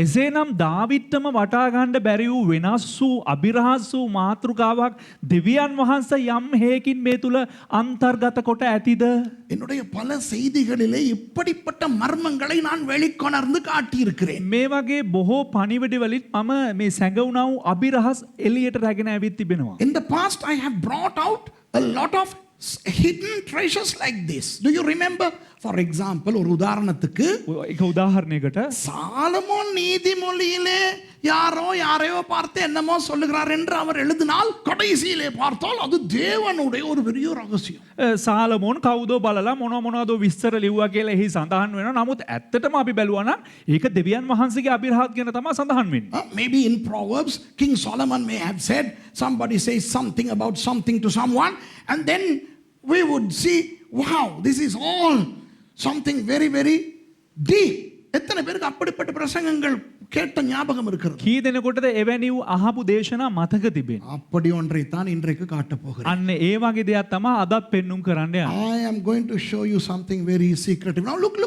Speaker 3: එසේනම් දාවිත්තම වටා ගන්න බැරි වූ වෙනස් වූ අභිරහස් වූ මාතෘකාවක් දෙවියන් වහන්සේ යම් හේකින් මේ තුල අන්තර්ගත කොට ඇතිද?
Speaker 1: என்னுடைய பல செய்திகளிலே இப்படிப்பட்ட மர்மங்களை நான் வெளிக்கொணர்ந்து காட்டியிருக்கிறேன்.
Speaker 3: මේ වගේ බොහෝ පණිවිඩ වලින් මම මේ සැඟවුණා වූ අභිරහස් එළියට රැගෙන ඇවිත් තිබෙනවා.
Speaker 1: In the past I have brought out a lot of hidden treasures like this. Do you remember? For example, ஒரு உதாரணத்துக்கு
Speaker 3: එක උදාහරණයකට
Speaker 1: சாலமோன் நீதிமொழியிலே யாரையோ பார்த்து என்னமோ சொல்லுகிறார் என்று அவர் எழுதினால் கடைசியிலே பார்த்தால் அது தேவனுடைய ஒரு பெரிய ரகசியம்.
Speaker 3: සාලමෝන් කවුදෝ බලලා මොනවදෝ විස්තර ලිව්වා කියලා එහි සඳහන් වෙනවා. නමුත් ඇත්තටම අපි බැලුවා නම් ඒක දෙවියන් වහන්සේගේ අභිරහත් ගැන තමයි සඳහන් වෙන්නේ.
Speaker 1: Maybe in Proverbs, King Solomon may have said, somebody says something about something to someone, and then we would see, wow, this is all something very, very deep. எத்தனை பேருக்கு அப்படிப்பட்ட பிரசங்கங்கள் கேட்ட ஞாபகம் இருக்கிறது?
Speaker 3: කී දෙනෙකුටද එවැනි වූ අහපු දේශනා මතක තිබෙන්නේ?
Speaker 1: அப்படி ஒன்றை தான் இன்றைக்கு காட்டப் போகிறேன்.
Speaker 3: අන්න ඒ වගේ දෙයක් තමයි අදත් පෙන්눔 කරන්න යන්නේ.
Speaker 1: I am going to show you something very secretive. Now look.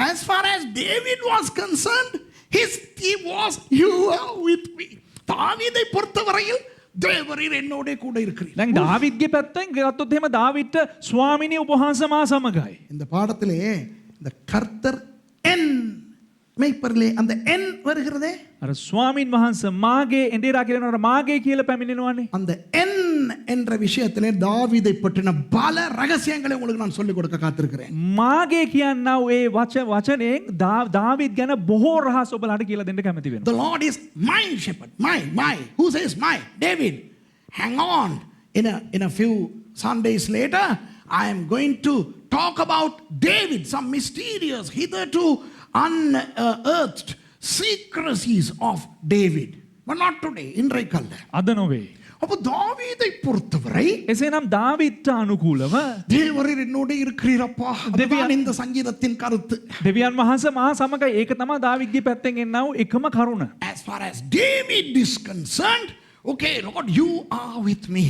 Speaker 1: As far as David was concerned, his theme was, you are with me. தாவீதை பொறுத்தவரையில் தேவரீர் என்னோட கூட இருக்கிறீர்.
Speaker 3: දැන් දාවිද්ගේ පැත්තෙන් ගත්තොත් එහෙම දාවිද්ට ස්වාමිනේ උපවාස මා සමගයි.
Speaker 1: இந்த பாடத்திலே இந்த கர்த்தர் என் மெய்ப்பரிலே அந்த என் வருகிறதே,
Speaker 3: අර ස්වාමින් වහන්සේ මාගේ එඬේරා කියනකොට මාගේ කියලා පැමිණෙනවානේ.
Speaker 1: அந்த என் என்ற விஷயத்திலே தாவீதை பற்றின பல ரகசியங்களை உங்களுக்கு நான் சொல்லிக் கொடுக்க காத்திருக்கிறேன்.
Speaker 3: මාගේ කියන්නා ඒ වචනයෙන් දාවිද් ගැන බොහෝ රහස් ඔබලාට කියලා දෙන්න කැමති වෙනවා.
Speaker 1: The Lord is my shepherd. My. Who says my? David. Hang on. In a few Sundays later, I am going to talk about David, some mysterious, hitherto unearthed secrecies of David. But not today. இன்றைக்கல்ல.
Speaker 3: අද නොවේ.
Speaker 1: அப்போ தாவீதை பொறுத்தவரை
Speaker 3: එසේනම් දාවිද්ට අනුකූලව
Speaker 1: தேவரீர் என்னோட இருக்கிறீரப்பா. அதுதான் இந்த சங்கீதத்தின் கருத்து.
Speaker 3: දෙවියන් වහන්සේ මා සමගයි. ඒක තමයි දාවිද්ගේ පැත්තෙන් එන්නා වූ එකම කරුණ.
Speaker 1: As far as David is concerned, okay, Lord, you are with me.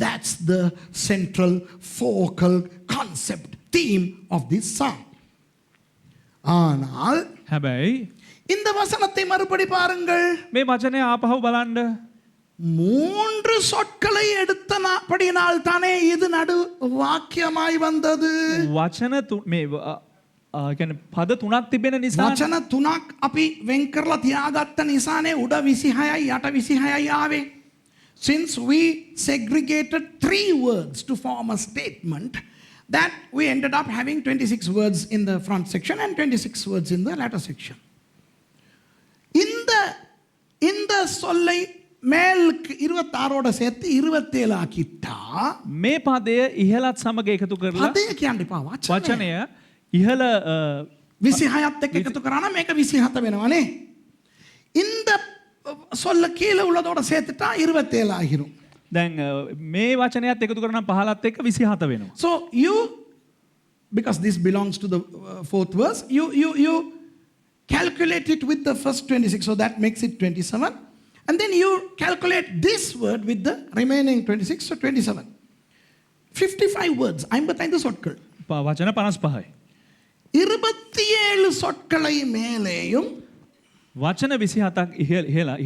Speaker 1: That's the central focal concept theme of this song. ஆனால்
Speaker 3: හැබැයි
Speaker 1: இந்த வசனத்தை மறுபடி பாருங்கள்.
Speaker 3: මේ වචනය ආපහු බලන්න.
Speaker 1: 3 சொற்களை எடுத்தபடியினால் தானே இது நடு வாக்கியமாய் வந்தது.
Speaker 3: වචන මේ කියන්නේ පද තුනක් තිබෙන නිසා
Speaker 1: වචන 3ක් අපි වෙන් කරලා තියාගත්ත නිසානේ උඩ 26යි යට 26යි ආවේ. Since we segregated 3 words to form a statement, that we ended up having 26 words in the front section and 26 words in the latter section. இந்த சொல்லை மேலுக்கு 26ஓட சேர்த்து 27 ஆக்கிட்டா
Speaker 3: මේ පදය ඉහළත් සමග එකතු කරලා
Speaker 1: පදය කියන්න එපා,
Speaker 3: වචනය ඉහළ
Speaker 1: 26ත් එක්ක එකතු කරා නම් මේක 27 වෙනවනේ. இந்த சொல்ல கீழே உள்ளதோட சேர்த்துட்டா 27 ஆகிரும்.
Speaker 3: දැන් මේ වචනයත් එකතු කරනම් 15ත් එක්ක 27 වෙනවා.
Speaker 1: So you, because this belongs to the 4th verse, you calculate it with the first 26, so that makes it 27, and then you calculate this word with the remaining 26, so 27. 55 words, 55 சொற்கள்.
Speaker 3: වචන 55යි.
Speaker 1: 27 சொற்களை மேலேயும்
Speaker 3: වචන 27ක්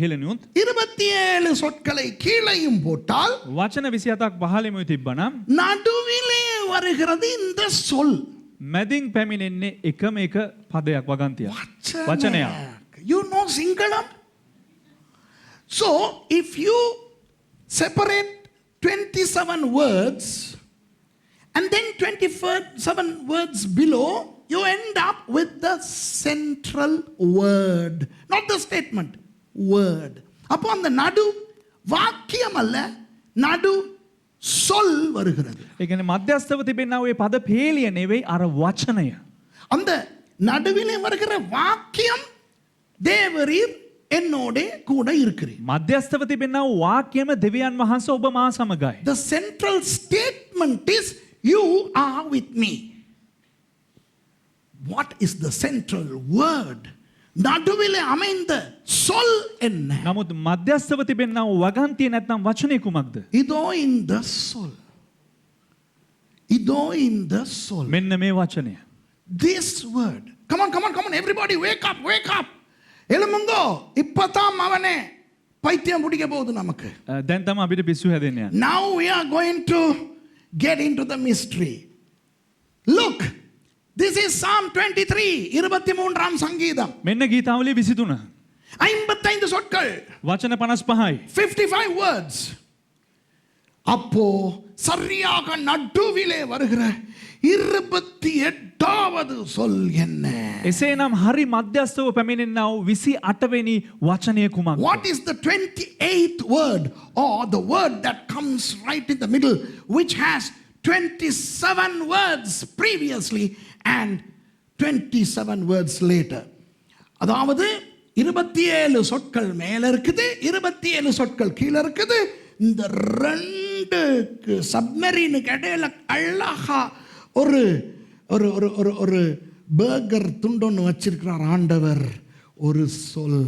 Speaker 3: ඉහළනියුත්
Speaker 1: 27 சொற்களை கீழையும் போட்டால்
Speaker 3: වචන 27ක් පහළෙම තිබ්බනම්
Speaker 1: நடுவிலே வருகிறது இந்த சொல்.
Speaker 3: මැදින් පැමිණෙන්නේ එකම එක පදයක් වගන්තියක්. වචනයක්.
Speaker 1: You know Singalam? So if you separate 27 words and then 27 words below, you end up with the central word, not the statement, word. அப்போ அந்த நடு வாக்கியம் அல்ல, நடு சொல் வருகிறது.
Speaker 3: ඒ කියන්නේ මධ්‍යස්ථව තිබෙනා ওই පද පේලිය නෙවෙයි අර වචනය.
Speaker 1: அந்த நடுவிலே வருகிற வாக்கியம் தேவரீர் என்னோட கூட இருக்கிறீர்.
Speaker 3: මධ්‍යස්ථව තිබෙනා වූ වාක්‍යම දෙවියන් වහන්සේ ඔබ මා සමගයි.
Speaker 1: The central statement is you are with me. What is the central word? நடுவிலே அமைந்த சொல் என்ன?
Speaker 3: නමුත් මධ්‍යස්ථව තිබෙනා වූ වගන්තිය නැත්නම් වචනේ කුමක්ද?
Speaker 1: இதோ இந்த சொல். இதோ இந்த சொல்.
Speaker 3: මෙන්න මේ වචනය.
Speaker 1: This word. Come on, everybody wake up. எழுமுங்கோ. இப்பதான் அவனே பைத்தியம் பிடிக்க போகுது நமக்கு.
Speaker 3: දැන් තමයි අපිට පිස්සු හැදෙන්නේ.
Speaker 1: Now we are going to get into the mystery. Look, this is Psalm 23, 23ஆம் சங்கீதம்.
Speaker 3: මෙන්න ගීතාවලිය 23.
Speaker 1: 55 சொற்கள்.
Speaker 3: වචන 55යි.
Speaker 1: 55 words. அப்போ சரியாக நடுவிலே வருகிற 28வது சொல் என்ன?
Speaker 3: එසේනම් හරි මධ්‍යස්ථව පැමිණෙනා වූ 28 වෙනි වචනය කුමක්ද?
Speaker 1: What is the 28th word or the word that comes right in the middle which has 27 words previously and 27 words later? அதாவது 27 சொற்கள் மேல இருக்குது, 27 சொற்கள் கீழ இருக்குது. இந்த ரெண்டுக்கு சப்மரீனுக்கு இடையில அழகா ஒரு ஒரு ஒரு ஒரு ஒரு பர்கர் துண்டொன்னு வச்சிருக்கிறார் ஆண்டவர். ஒரு சொல்.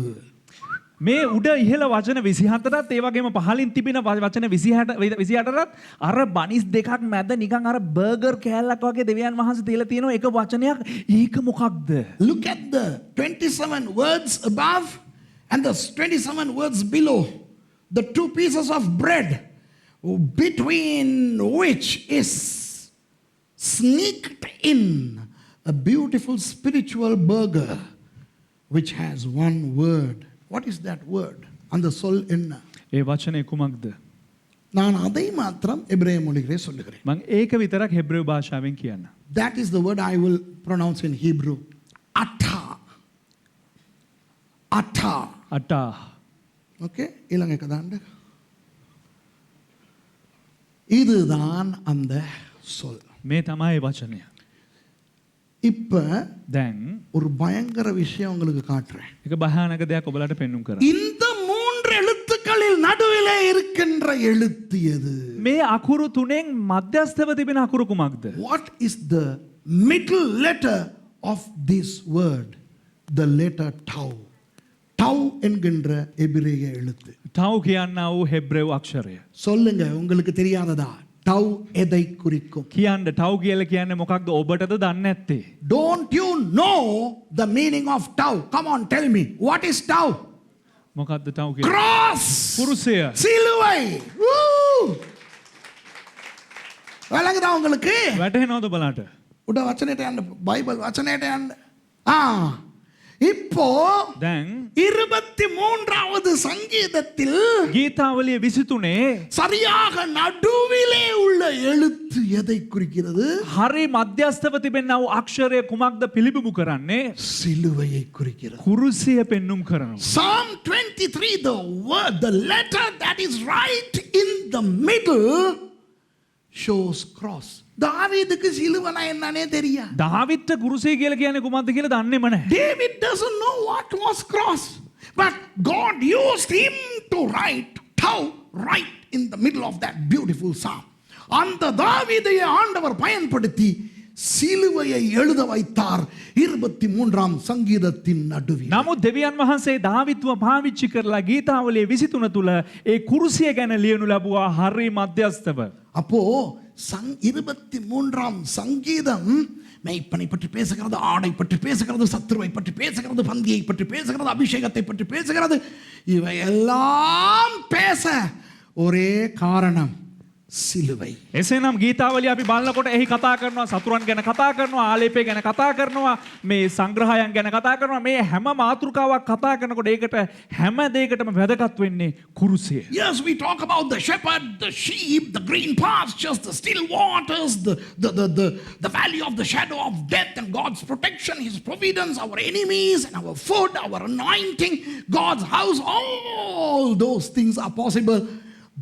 Speaker 3: මේ උඩ ඉහළ වචන 24ත් ඒ වගේම පහලින් තිබෙන වචන 28ත් අර බනිස් දෙකක් මැද නිකන් අර බර්ගර් කෑල්ලක් වගේ දෙවියන් වහන්සේ තියලා තියෙනවා එක වචනයක්. ඒක මොකක්ද?
Speaker 1: Look at the 27 words above and the 27 words below. The two pieces of bread between which is sneaked in a beautiful spiritual burger which has one word. What is that word? அந்த சொல் என்ன?
Speaker 3: ඒ වචනේ කුමක්ද?
Speaker 1: நான் அதை மாத்திரம் எபிரேய மொழியிலே சொல்லுகிறேன்.
Speaker 3: මම ඒක විතරක් හෙබ්‍රේව භාෂාවෙන් කියන්න.
Speaker 1: That is the word I will pronounce in Hebrew. Ata.
Speaker 3: අටා.
Speaker 1: ஓகே, இலங்கைக்கு தாண்ட இதுதான் அந்த சொல்.
Speaker 3: මේ තමයි වචනය.
Speaker 1: இப்ப
Speaker 3: දැන්
Speaker 1: ஒரு பயங்கர விஷயம் உங்களுக்கு காட்டுறேன்.
Speaker 3: එක භයානක දෙයක් ඔබලට පෙන්눔 කරා.
Speaker 1: இந்த மூன்று எழுத்துக்களில் நடுவிலே இருக்கின்ற எழுத்து எது?
Speaker 3: මේ අකුරු තුනෙන් මධ්‍යස්ථව තිබෙන අකුරු කුමක්ද?
Speaker 1: What is the middle letter of this word? The letter tau. Tau என்கின்ற எபிரேய எழுத்து.
Speaker 3: ටව් කියන්නා වූ හෙබ්‍රේව අක්ෂරය.
Speaker 1: சொல்லுங்க, உங்களுக்கு தெரியாததா? tau எதை குறிக்கும்?
Speaker 3: කියන්න ටව් කියලා කියන්නේ මොකක්ද ඔබටද දන්නේ නැත්තේ?
Speaker 1: Don't you know the meaning of tau? Come on, tell me. What is tau?
Speaker 3: මොකක්ද ටව් කියන්නේ?
Speaker 1: Cross.
Speaker 3: කුරුසය.
Speaker 1: சிலுவை. Woo! விளங்குதா உங்களுக்கு?
Speaker 3: වැටහෙනවද ඔබලට?
Speaker 1: උඩ වචනයට යන්න, බයිබල් වචනයට යන්න. இப்போ
Speaker 3: දැන්
Speaker 1: 23வது சங்கீதத்தில்
Speaker 3: ගීතාවලිය 23
Speaker 1: சரியாக நடுவிலே உள்ள எழுத்து எதை குறிக்கிறது?
Speaker 3: හරි මධ්‍යස්ථව තිබෙනා වූ අක්ෂරය කුමක්ද පිළිබිඹු කරන්නේ?
Speaker 1: சிலுவையை குறிக்கிறது.
Speaker 3: කුරුසිය පෙන්눔 කරනවා.
Speaker 1: Psalm 23, the word, the letter that is right in the middle shows cross. தாவீதுக்கு சிலுவனா என்னன்னே தெரியாது.
Speaker 3: දාවිත්ට කුරුසිය කියලා කියන්නේ කුමක්ද කියලා දන්නේම නැහැ.
Speaker 1: David doesn't know what was cross. But God used him to write tau right in the middle of that beautiful psalm. அந்த தாவீதை ஆண்டவர் பயன்படுத்தி சிலுவையை எழுத வைத்தார் 23ஆம் சங்கீதத்தின் நடுவில்.
Speaker 3: නමුත් දෙවියන් වහන්සේ දාවිත්ව පාවිච්චි කරලා ගීතාවලිය 23 තුල ඒ කුරුසිය ගැන ලියනු ලැබුවා හරි මධ්‍යස්ථව.
Speaker 1: அப்போ 23ஆம் சங்கீதம் மெய்ப்பனை பற்றி பேசுகிறது, ஆடை பற்றி பேசுகிறது, சத்துருவை பற்றி பேசுகிறது, பந்தியை பற்றி பேசுகிறது, அபிஷேகத்தை பற்றி பேசுகிறது. இவையெல்லாம் பேச ஒரே காரணம், සිலுවයි.
Speaker 3: එසේනම් ගීතාවලිය අපි බලනකොට එහි කතා කරනවා සතුරන් ගැන කතා කරනවා ආලේපය ගැන කතා කරනවා මේ සංග්‍රහයන් ගැන කතා කරනවා මේ හැම මාතෘකාවක් කතා කරනකොට ඒකට හැම දෙයකටම වැදගත් වෙන්නේ කුරුසිය.
Speaker 1: Yes, we talk about the shepherd, the sheep, the green pastures, the still waters, the valley of the shadow of death and God's protection, his providence, our enemies and our food, our anointing, God's house. All those things are possible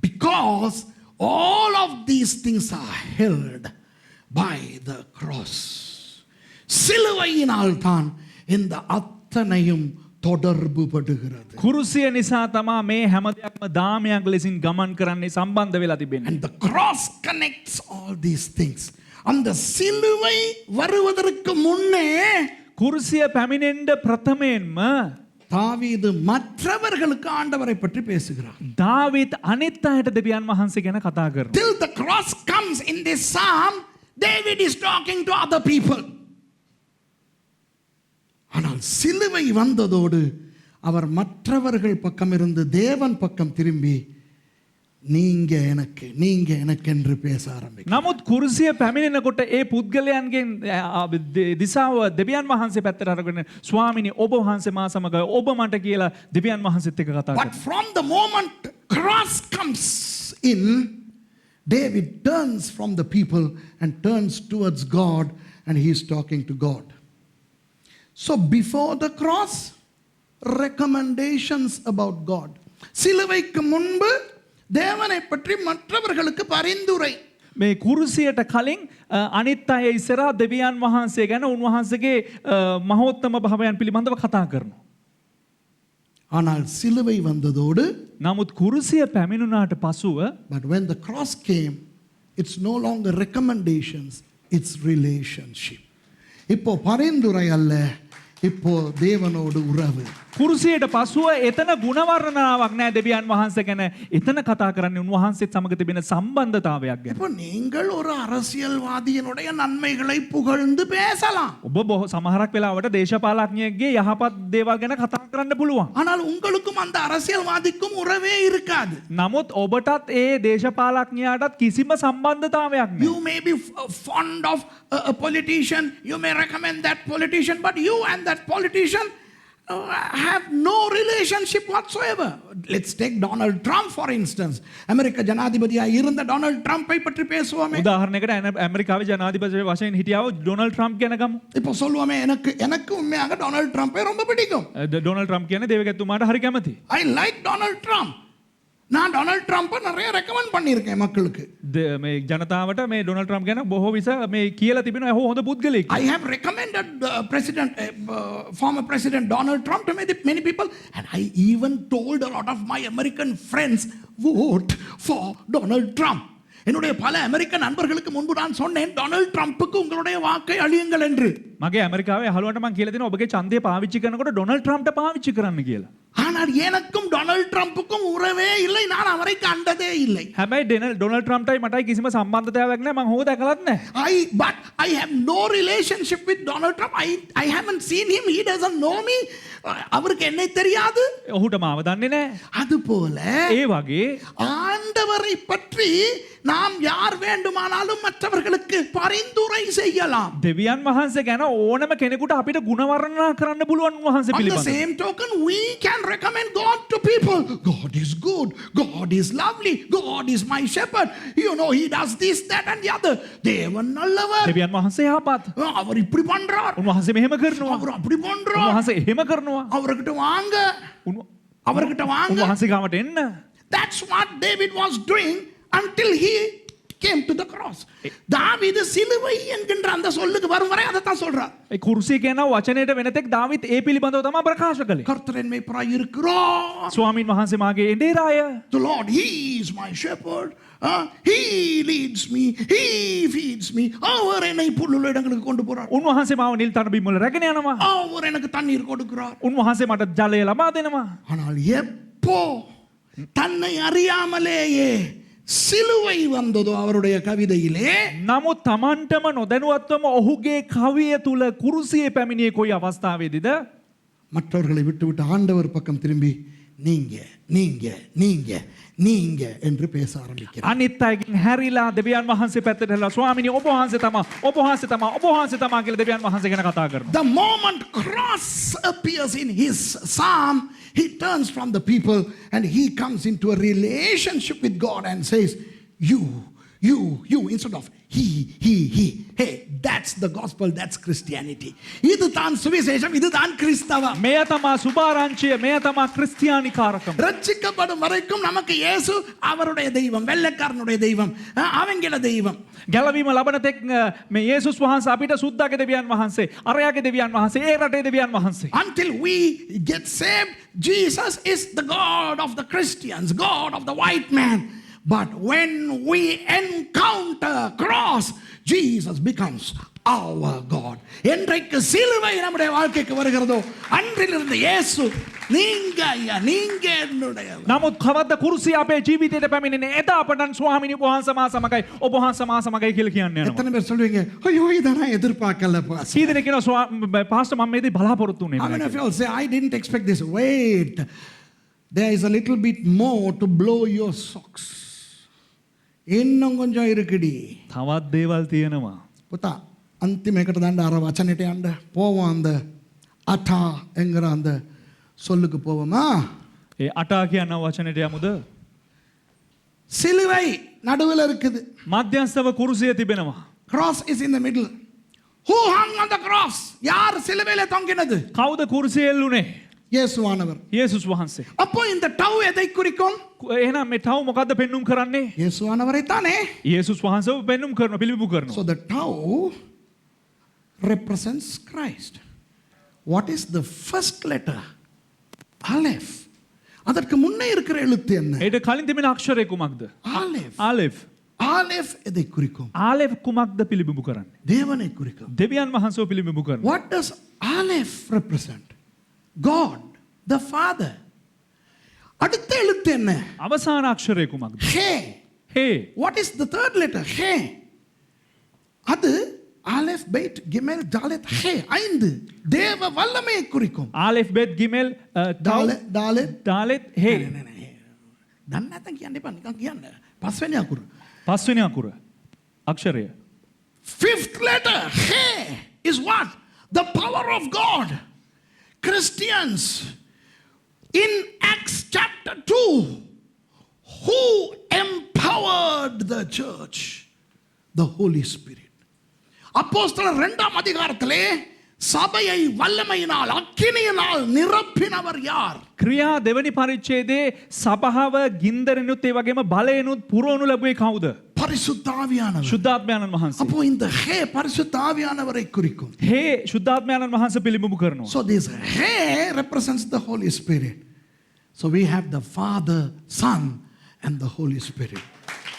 Speaker 1: because all of these things are held by the cross. சிலுவையினால் தான் இந்த அத்தனையும் தொடர்பு படுகிறது.
Speaker 3: කුරුසිය නිසා තමා මේ හැම දෙයක්ම දාමයක් ලෙසින් ගමන් කරන්නේ සම්බන්ධ වෙලා තිබෙන්නේ.
Speaker 1: And the cross connects all these things. அந்த சிலுவை வருவதற்கு முன்னே
Speaker 3: කුරුසිය පැමිණෙන්න ප්‍රථමයෙන්ම
Speaker 1: தாவீது மற்றவர்களுக்கு ஆண்டவரை பற்றி பேசுகிறார்.
Speaker 3: දාවිත් අනිත් අයට දෙවියන් වහන්සේ ගැන කතා කරනවා.
Speaker 1: Till the cross comes in this psalm, David is talking to other people. ஆனால் சிலுவை வந்ததோடு அவர் மற்றவர்கள் பக்கம் இருந்து தேவன் பக்கம் திரும்பி நீங்க எனக்கு என்று பேச ஆரம்பிக்கிறார்.
Speaker 3: නමුත් කුරුසිය පැමිණෙනකොට ඒ පුද්ගලයන්ගෙන් දිසාව දෙවියන් වහන්සේ පැත්තට අරගෙන ස්වාමිනී ඔබ වහන්සේ මා සමග ඔබ මට කියලා දෙවියන් වහන්සේත් එක්ක කතා
Speaker 1: But
Speaker 3: කරනවා.
Speaker 1: from the moment cross comes in, David turns from the people and turns towards God, and he is talking to God. So before the cross, recommendations about God. சிலுவைக்கு முன்பு தேவனை பற்றி மற்றவர்களுக்கு பரிந்துரை.
Speaker 3: මේ කුරුසියට කලින් අනිත් අය ඉස්සරහා දෙවියන් වහන්සේ ගැන උන්වහන්සේගේ මහෝත්තම භාවයන් පිළිබඳව කතා කරනවා.
Speaker 1: ஆனால் சிலுவை வந்ததோடு,
Speaker 3: නමුත් කුරුසිය පැමිණුණාට පසුව
Speaker 1: but when the cross came, it's no longer recommendations, it's relationship. இப்போ பரிந்துரை அல்ல, இப்போ தேவனோடு உறவு.
Speaker 3: කුරුසියට පසුව එතන ගුණවර්ණනාවක් නෑ දෙවියන් වහන්සේ ගැන. එතන කතා කරන්නේ උන්වහන්සේත් සමග තිබෙන සම්බන්ධතාවයක් ගැන.
Speaker 1: இப்போ நீங்கள் ஒரு அரசியல்வாதியினுடைய நன்மைகளை புகழ்ந்து பேசலாம்.
Speaker 3: ඔබ බොහෝ සමහරක් වෙලාවට දේශපාලඥයෙක්ගේ යහපත් දේවල් ගැන කතා කරන්න පුළුවන්.
Speaker 1: ஆனால் உங்களுக்கும் அந்த அரசியல்வாதிக்கும் உறவே இருக்காது.
Speaker 3: නමුත් ඔබටත් ඒ දේශපාලඥයාටත් කිසිම සම්බන්ධතාවයක් නෑ.
Speaker 1: You may be fond of a politician, you may recommend that politician, but you and that politician have no relationship whatsoever. Let's take Donald Trump for instance. அமெரிக்க ஜனாதிபதியாக இருந்த டொனால்ட் ட்ரம்பை பற்றி பேசுவோமே.
Speaker 3: උදාහරණයකට ඇමරිකාවේ ජනාධිපති වශයෙන් හිටියව ඩොනල්ඩ් ට්‍රම්ප් ගැන ගමු.
Speaker 1: இப்போ சொல்லுவோமே, எனக்கு உண்மையாக டொனால்ட் ட்ரம்பை ரொம்ப பிடிக்கும்.
Speaker 3: ඩොනල්ඩ් ට්‍රම්ප් කියන්නේ දේවගැතුමාට හරි කැමතියි.
Speaker 1: I like Donald Trump. நான் டொனால்ட் ட்ரம்பை நிறைய ரெக்கமெண்ட் பண்ணியிருக்கேன் மக்களுக்கு.
Speaker 3: මේ ජනතාවට මේ ඩොනල්ඩ් ට්‍රම්ප් ගැන බොහෝ විස මේ කියලා තිබෙනවා හොඳ පුද්ගලෙක්.
Speaker 1: I have recommended former President Donald Trump to many people, and I even told a lot of my American friends, vote for Donald Trump. என்னுடைய பல அமெரிக்க நண்பர்களுக்கு முன்பு நான் சொன்னேன், டொனால்ட் ட்ரம்புக்கு உங்களுடைய வாக்கை அளியுங்கள் என்று.
Speaker 3: මගේ ඇමරිකාවේ යහළුවන්ට මම කියලා දෙනවා ඔබගේ ඡන්දය පාවිච්චි කරනකොට ඩොනල්ඩ් ට්‍රම්ප්ට පාවිච්චි කරන්න කියලා.
Speaker 1: ஆனால் எனக்கும் டொனால்ட் ட்ரம்புக்கும் உறவே இல்லை, நான் அவரை கண்டதே இல்லை.
Speaker 3: හැබැයි ඩොනල්ඩ් ට්‍රම්ප්ටයි මටයි කිසිම සම්බන්ධතාවයක් නැහැ. මම හොව දැකලත් නැහැ.
Speaker 1: But I have no relationship with Donald Trump. I haven't seen him. He doesn't know me. அவருக்கு என்னை தெரியாது.
Speaker 3: ඔහුට මාව දන්නේ නැහැ.
Speaker 1: அதுபோல
Speaker 3: ඒ වගේ
Speaker 1: ஆண்டவரை பற்றி நாம் யார் வேண்டுமானாலும் மற்றவர்களுக்கு பரிந்துரை செய்யலாம்.
Speaker 3: දෙවියන් වහන්සේ ගැන ඕනම කෙනෙකුට අපිට ගුණ වර්ණනා කරන්න පුළුවන් උන්වහන්සේ
Speaker 1: On the
Speaker 3: පිළිබඳව.
Speaker 1: same token, we can recommend God to people. God is good. God is lovely. God is my shepherd. You know, he does this, that and the other. தேவன் நல்லவர்.
Speaker 3: දෙවියන් වහන්සේ යහපත්.
Speaker 1: அவர் இப்படி பண்றார்.
Speaker 3: උන්වහන්සේ මෙහෙම කරනවා.
Speaker 1: அவர் அப்படி பண்றார்.
Speaker 3: උන්වහන්සේ එහෙම කරනවා.
Speaker 1: அவர்கிட்ட வாங்க. அவர்கிட்ட வாங்க.
Speaker 3: උන්වහන්සේ ගාවට එන්න.
Speaker 1: That's what David was doing until he came to the cross. தாவீது சிலுவை என்கின்ற அந்த சொல்லுக்கு வரும் வரை அதை தான் சொல்றார்.
Speaker 3: ඒ කුරුසිය කියන වචනයට වෙනතෙක් දාවිත් ඒ පිළිබඳව තමයි ප්‍රකාශ කළේ.
Speaker 1: கர்த்தர் என் மேய்ப்பராய் இருக்கிறார்.
Speaker 3: ස්වාමින් වහන්සේ මාගේ එඬේරාය.
Speaker 1: The Lord, he is my shepherd. He leads me. He feeds me. அவர் என்னை புல்லுள்ள இடங்களுக்கு கொண்டு போறார்.
Speaker 3: උන්වහන්සේ මාව නිල් තන බිම් වල රැගෙන යනවා.
Speaker 1: அவர் எனக்கு தண்ணீர் கொடுக்கிறார்.
Speaker 3: උන්වහන්සේ මට ජලය ලබා දෙනවා.
Speaker 1: ஆனால் எப்போ தன்னை அறியாமலேயே சிலுவை வந்ததோ அவருடைய கவிதையிலே,
Speaker 3: නමුත් තමන්ටම නොදැනුවත්වම ඔහුගේ කවිය තුල කුරුසියේ පැමිණියේ කොයි අවස්ථාවේදීද?
Speaker 1: மற்றவர்களை விட்டுவிட்டு ஆண்டவர் பக்கம் திரும்பி நீங்க நீங்க நீங்க நீங்க என்று பேச ஆரம்பிக்கிறார்.
Speaker 3: අනිත් අයගෙන් හැරිලා දෙවියන් වහන්සේ පැත්තට හැරිලා ස්වාමිනී ඔබ වහන්සේ තමා ඔබ වහන්සේ තමා ඔබ වහන්සේ තමා කියලා දෙවියන් වහන්සේ ගැන කතා කරනවා.
Speaker 1: The moment cross appears in his psalm, he turns from the people and he comes into a relationship with God and says, you you instead of he. Hey, that's the gospel, that's Christianity. இது தான் சுவிசேஷம், இது தான் கிறிஸ்தவம்.
Speaker 3: මෙය තමා සුභාරංචිය, මෙය තමා ක්‍රිස්තියානි කාරකම.
Speaker 1: ரட்சிக்கப்படும் வரைக்கும் நமக்கு இயேசு அவருடைய தெய்வம், வெள்ளைக்காரனுடைய தெய்வம், அவங்கள தெய்வம்.
Speaker 3: ගැලවීම ලබන තෙක් මේ යේසුස් වහන්සේ අපිට සුද්දාගේ දෙවියන් වහන්සේ, අරයාගේ දෙවියන් වහන්සේ, ඒ රටේ දෙවියන් වහන්සේ.
Speaker 1: Until we get saved, Jesus is the God of the Christians, God of the white man. But when we encounter cross, Jesus becomes our God. என்றைக்கு சிலுவை நம்முடைய வாழ்க்கைக்கு வருகிறதோ அன்றிலிருந்து இயேசு நீங்க என்னுடைய.
Speaker 3: නමුත් කවද්ද කුරුසිය අපේ ජීවිතයට පැමිණෙන්නේ එදා පටන් ස්වාමිනී වහන්සේ මා සමගයි, ඔබ වහන්සේ මා සමගයි කියලා කියන්න යනවා.
Speaker 1: எத்தனை பேர் சொல்லுவீங்க ஐயோ இதை நான் எதிர்பார்க்கல பாஸ்.
Speaker 3: කී දෙනෙක් කියනවා පාස්ටර් මම මේදී බලාපොරොත්තු වෙන්නේ
Speaker 1: How many
Speaker 3: නැහැ.
Speaker 1: of you all say I didn't expect this? Wait, there is a little bit more to blow your socks. இன்னும் கொஞ்சம் இருக்குடி.
Speaker 3: තවත් දේවල් තියෙනවා.
Speaker 1: புத்தா அந்திமேකට தாண்ட அரை வச்சனிட்டே ஆண்ட போவோம் அந்த அட்டா என்கிற அந்த சொல்லுக்கு போவோமா?
Speaker 3: ඒ අටා කියන වචනෙට යමුද?
Speaker 1: சிலுவை நடுவில் இருக்குது.
Speaker 3: මධ්‍යස්ථව කුරුසිය තිබෙනවා.
Speaker 1: Cross is in the middle. Who hung on the cross? யார் சிலுவையில தொங்கினது?
Speaker 3: කවුද කුරුසිය එල්ලුනේ?
Speaker 1: இயேசுவானவர்.
Speaker 3: යේසුස් වහන්සේ.
Speaker 1: அப்போ இந்த டவ் எதை குறிக்கும்?
Speaker 3: එහෙනම් මේ තව මොකද්ද පෙන්눔 කරන්නේ?
Speaker 1: இயேசுவானவரை தானே.
Speaker 3: යේසුස් වහන්සේව පෙන්눔 කරනවා, පිළිබිඹු
Speaker 1: So
Speaker 3: කරනවා.
Speaker 1: the tau represents Christ. What is the first letter? Aleph. அதற்கு முன்னே இருக்கிற எழுத்து என்ன?
Speaker 3: ඒට කලින් තිබෙන අක්ෂරය කුමක්ද?
Speaker 1: Aleph.
Speaker 3: ආලෙෆ්.
Speaker 1: Aleph எதை குறிக்கும்?
Speaker 3: ආලෙෆ් කුමක්ද පිළිබිඹු කරන්නේ?
Speaker 1: தேவனை குறிக்கும்.
Speaker 3: දෙවියන් වහන්සේව පිළිබිඹු කරනවා.
Speaker 1: What does Aleph represent? God, the Father. அடுத்த எழுத்து என்ன?
Speaker 3: අවසාන අක්ෂරය කුමක්ද?
Speaker 1: He.
Speaker 3: Hey.
Speaker 1: What is the third letter? He. அது Aleph, Bet, Gimel, Dalet, He. 5. தேவ வல்லமையை குறிக்கும்.
Speaker 3: ආලෙෆ් බෙත් ගිමෙල්
Speaker 1: Dalet, Dalet.
Speaker 3: දාලෙත් හේ.
Speaker 1: දන්නේ නැත්නම් කියන්න එපා, නිකන් කියන්න. පස්වෙනි අකුර.
Speaker 3: පස්වෙනි අකුර Aksharaya.
Speaker 1: Fifth letter, He, is what? The power of God. Christians, in Acts chapter 2, who empowered the church? The Holy Spirit. அப்போஸ்தலர் 2ஆம் அதிகாரத்திலே சபையை வல்லமையினால் அக்கினியினால் நிரப்பினவர் யார்?
Speaker 3: ක්‍රියා දෙවනි පරිච්ඡේදයේ සභාව ගින්දරෙනුත් ඒ වගේම බලයෙනුත් පුරවනු ලැබුවේ කවුද?
Speaker 1: பரிசுத்த ஆவியானவர்.
Speaker 3: ශුද්ධාත්මයන්න් වහන්සේ.
Speaker 1: அப்போ இந்த ஹே பரிசுத்த ஆவியானவரை குறிக்கும்.
Speaker 3: හේ ශුද්ධාත්මයන්න් වහන්සේ පිළිබිඹු කරනවා.
Speaker 1: So this he represents the Holy Spirit. So we have the Father, Son and the Holy Spirit.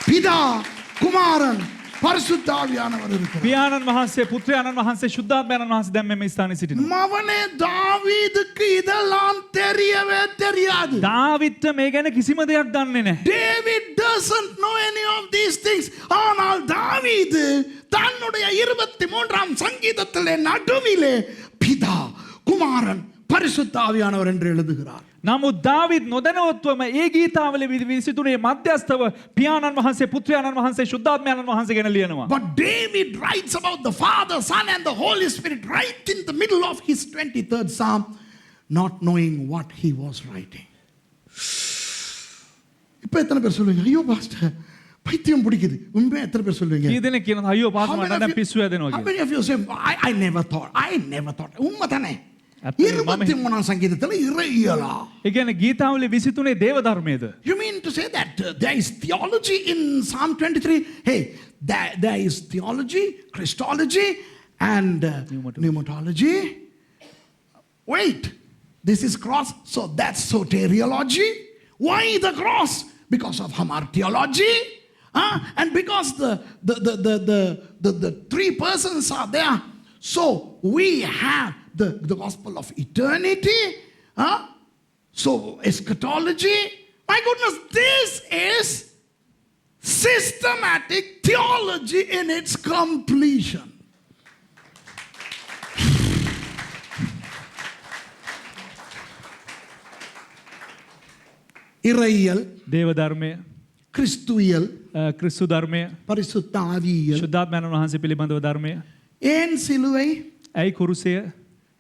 Speaker 1: பிதா, குமாரன், பரிசுத்த ஆவியானவர் இருக்கிறார்.
Speaker 3: පියාණන් වහන්සේ, පුත්‍රයාණන් වහන්සේ, ශුද්ධාත්මයන්න් වහන්සේ දැන් මේ ස්ථානයේ සිටිනවා.
Speaker 1: மவனே தாவீதுக்கு இதெல்லாம் தெரியவே தெரியாது.
Speaker 3: දාවිත්ට මේ ගැන කිසිම දෙයක් දන්නේ නැහැ.
Speaker 1: David doesn't know any of these things. ஆனால் தாவீது தன்னுடைய 23ஆம் சங்கீதத்திலே நடுவிலே பிதா, குமாரன், பரிசுத்த ஆவியானவர் என்று எழுதுகிறார்.
Speaker 3: නමුත් දාවිත් නොදැනුවත්වම ඒ ගීතාවල විසිතුනේ මධ්‍යස්ථව පියාණන් වහන්සේ, පුත්‍රයාණන් වහන්සේ, ශුද්ධාත්මයන්න් වහන්සේ ගැන ලියනවා.
Speaker 1: But David writes about the Father, Son and the Holy Spirit right in the middle of his 23rd Psalm, not knowing what he was writing. இப்போ எத்தனை பேர் சொல்லுவீங்க ஐயோ பாஸ்டர் பைத்தியம் பிடிக்குது? உண்மையா எத்தனை பேர் சொல்லுவீங்க?
Speaker 3: කී දෙනෙක් කියනවා අයියෝ පාස් මට දැන් පිස්සු හැදෙනවා
Speaker 1: How
Speaker 3: කියලා.
Speaker 1: many of you say I never thought? உண்மை தானே?
Speaker 3: ඇත්තටම මම
Speaker 1: 23ஆம் சங்கீதத்தில் இறையியலா?
Speaker 3: ඒ කියන්නේ ගීතාවල විසිතුනේ දේව ධර්මයේද?
Speaker 1: You mean to say that there is theology in Psalm 23? Hey, there is theology, Christology, and pneumatology. Wait, this is cross, so that's soteriology. Why the cross? Because of hamartiology, and because the three persons are there. So we have the gospel of eternity. So eschatology. My goodness, this is systematic theology in its completion. இறையியல்,
Speaker 3: දේව ධර්මය,
Speaker 1: கிறிஸ்துவியல்,
Speaker 3: ක්‍රිස්තු ධර්මය,
Speaker 1: பரிசுத்த ஆவியியல்.
Speaker 3: ශුද්ධාත්මයන්න් වහන්සේ පිළිබඳව ධර්මය.
Speaker 1: ஏன் சிலுவை?
Speaker 3: ඇයි කුරුසය?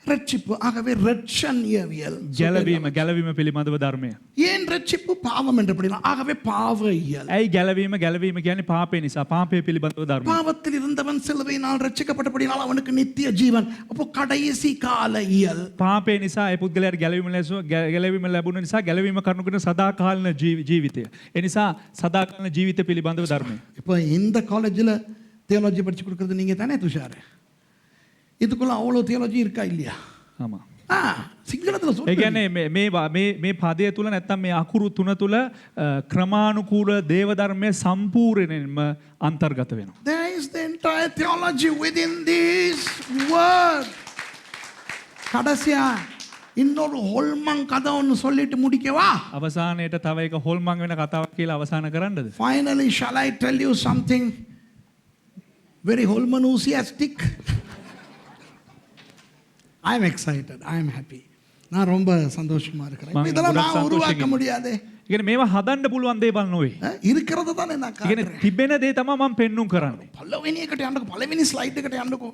Speaker 1: ரட்சிப்பு. ஆகவே ரட்சண்யவியல்.
Speaker 3: ගැලවීම පිළිබඳව ධර්මය.
Speaker 1: ஏன் ரட்சிப்பு பாவம் என்று படிக்கலாம். ஆகவே பாவ இயல்.
Speaker 3: ඇයි ගැලවීම කියන්නේ පාපය නිසා පාපය පිළිබඳව ධර්මය.
Speaker 1: பாவத்தில் இருந்தவன் சிலுவையினால் ரட்சிக்கப்பட்டபடியால் அவனுக்கு நித்திய ஜீவன். அப்போ கடைசி கால இயல்.
Speaker 3: පාපය නිසා ඒ පුද්ගලයාට ගැලවීම ලැබුණ නිසා ගැලවීම කරනකොට සදාකාලීන ජීවිතය. ඒ නිසා සදාකාලීන ජීවිත පිළිබඳව ධර්මය.
Speaker 1: இப்போ இந்த காலேஜில் தியாலஜி படிச்சு கொடுக்கறது நீங்க தானே துஷார்? இதுக்குள்ள அவ்வளோ தியாலஜி இருக்கா இல்லையா?
Speaker 3: ஆமா.
Speaker 1: සිංහලத்தில்
Speaker 3: ඒ කියන්නේ මේ පදය තුල නැත්තම් මේ අකුරු තුන තුල ක්‍රමානුකූල දේව ධර්මයේ සම්පූර්ණයෙන්ම අන්තර්ගත වෙනවා.
Speaker 1: There is the entire theology within this word. கடைசியா இன்னொரு ஹோல்மங் கதை ஒன்று சொல்லிட்டு முடிக்கவா?
Speaker 3: අවසානයේට තව එක හොල්මන් වෙන කතාවක් කියලා අවසන් කරන්නද?
Speaker 1: Finally, shall I tell you something very Holmanusiastic? I am excited. I am happy. நான் ரொம்ப சந்தோஷமா இருக்கிறேன். இதெல்லாம் நான் உருவாக்க முடியாதே.
Speaker 3: කියන්නේ මේවා හදන්න පුළුවන් දේවල් නෙවෙයි.
Speaker 1: இருக்கிறத தானே நான்
Speaker 3: කියන්නේ
Speaker 1: காட்டுறேன்.
Speaker 3: තිබෙන දේ තමයි මම පෙන්눔 කරන්නේ.
Speaker 1: පළවෙනි එකට යන්නකො පළවෙනි ස්ලයිඩ් එකට යන්නකො.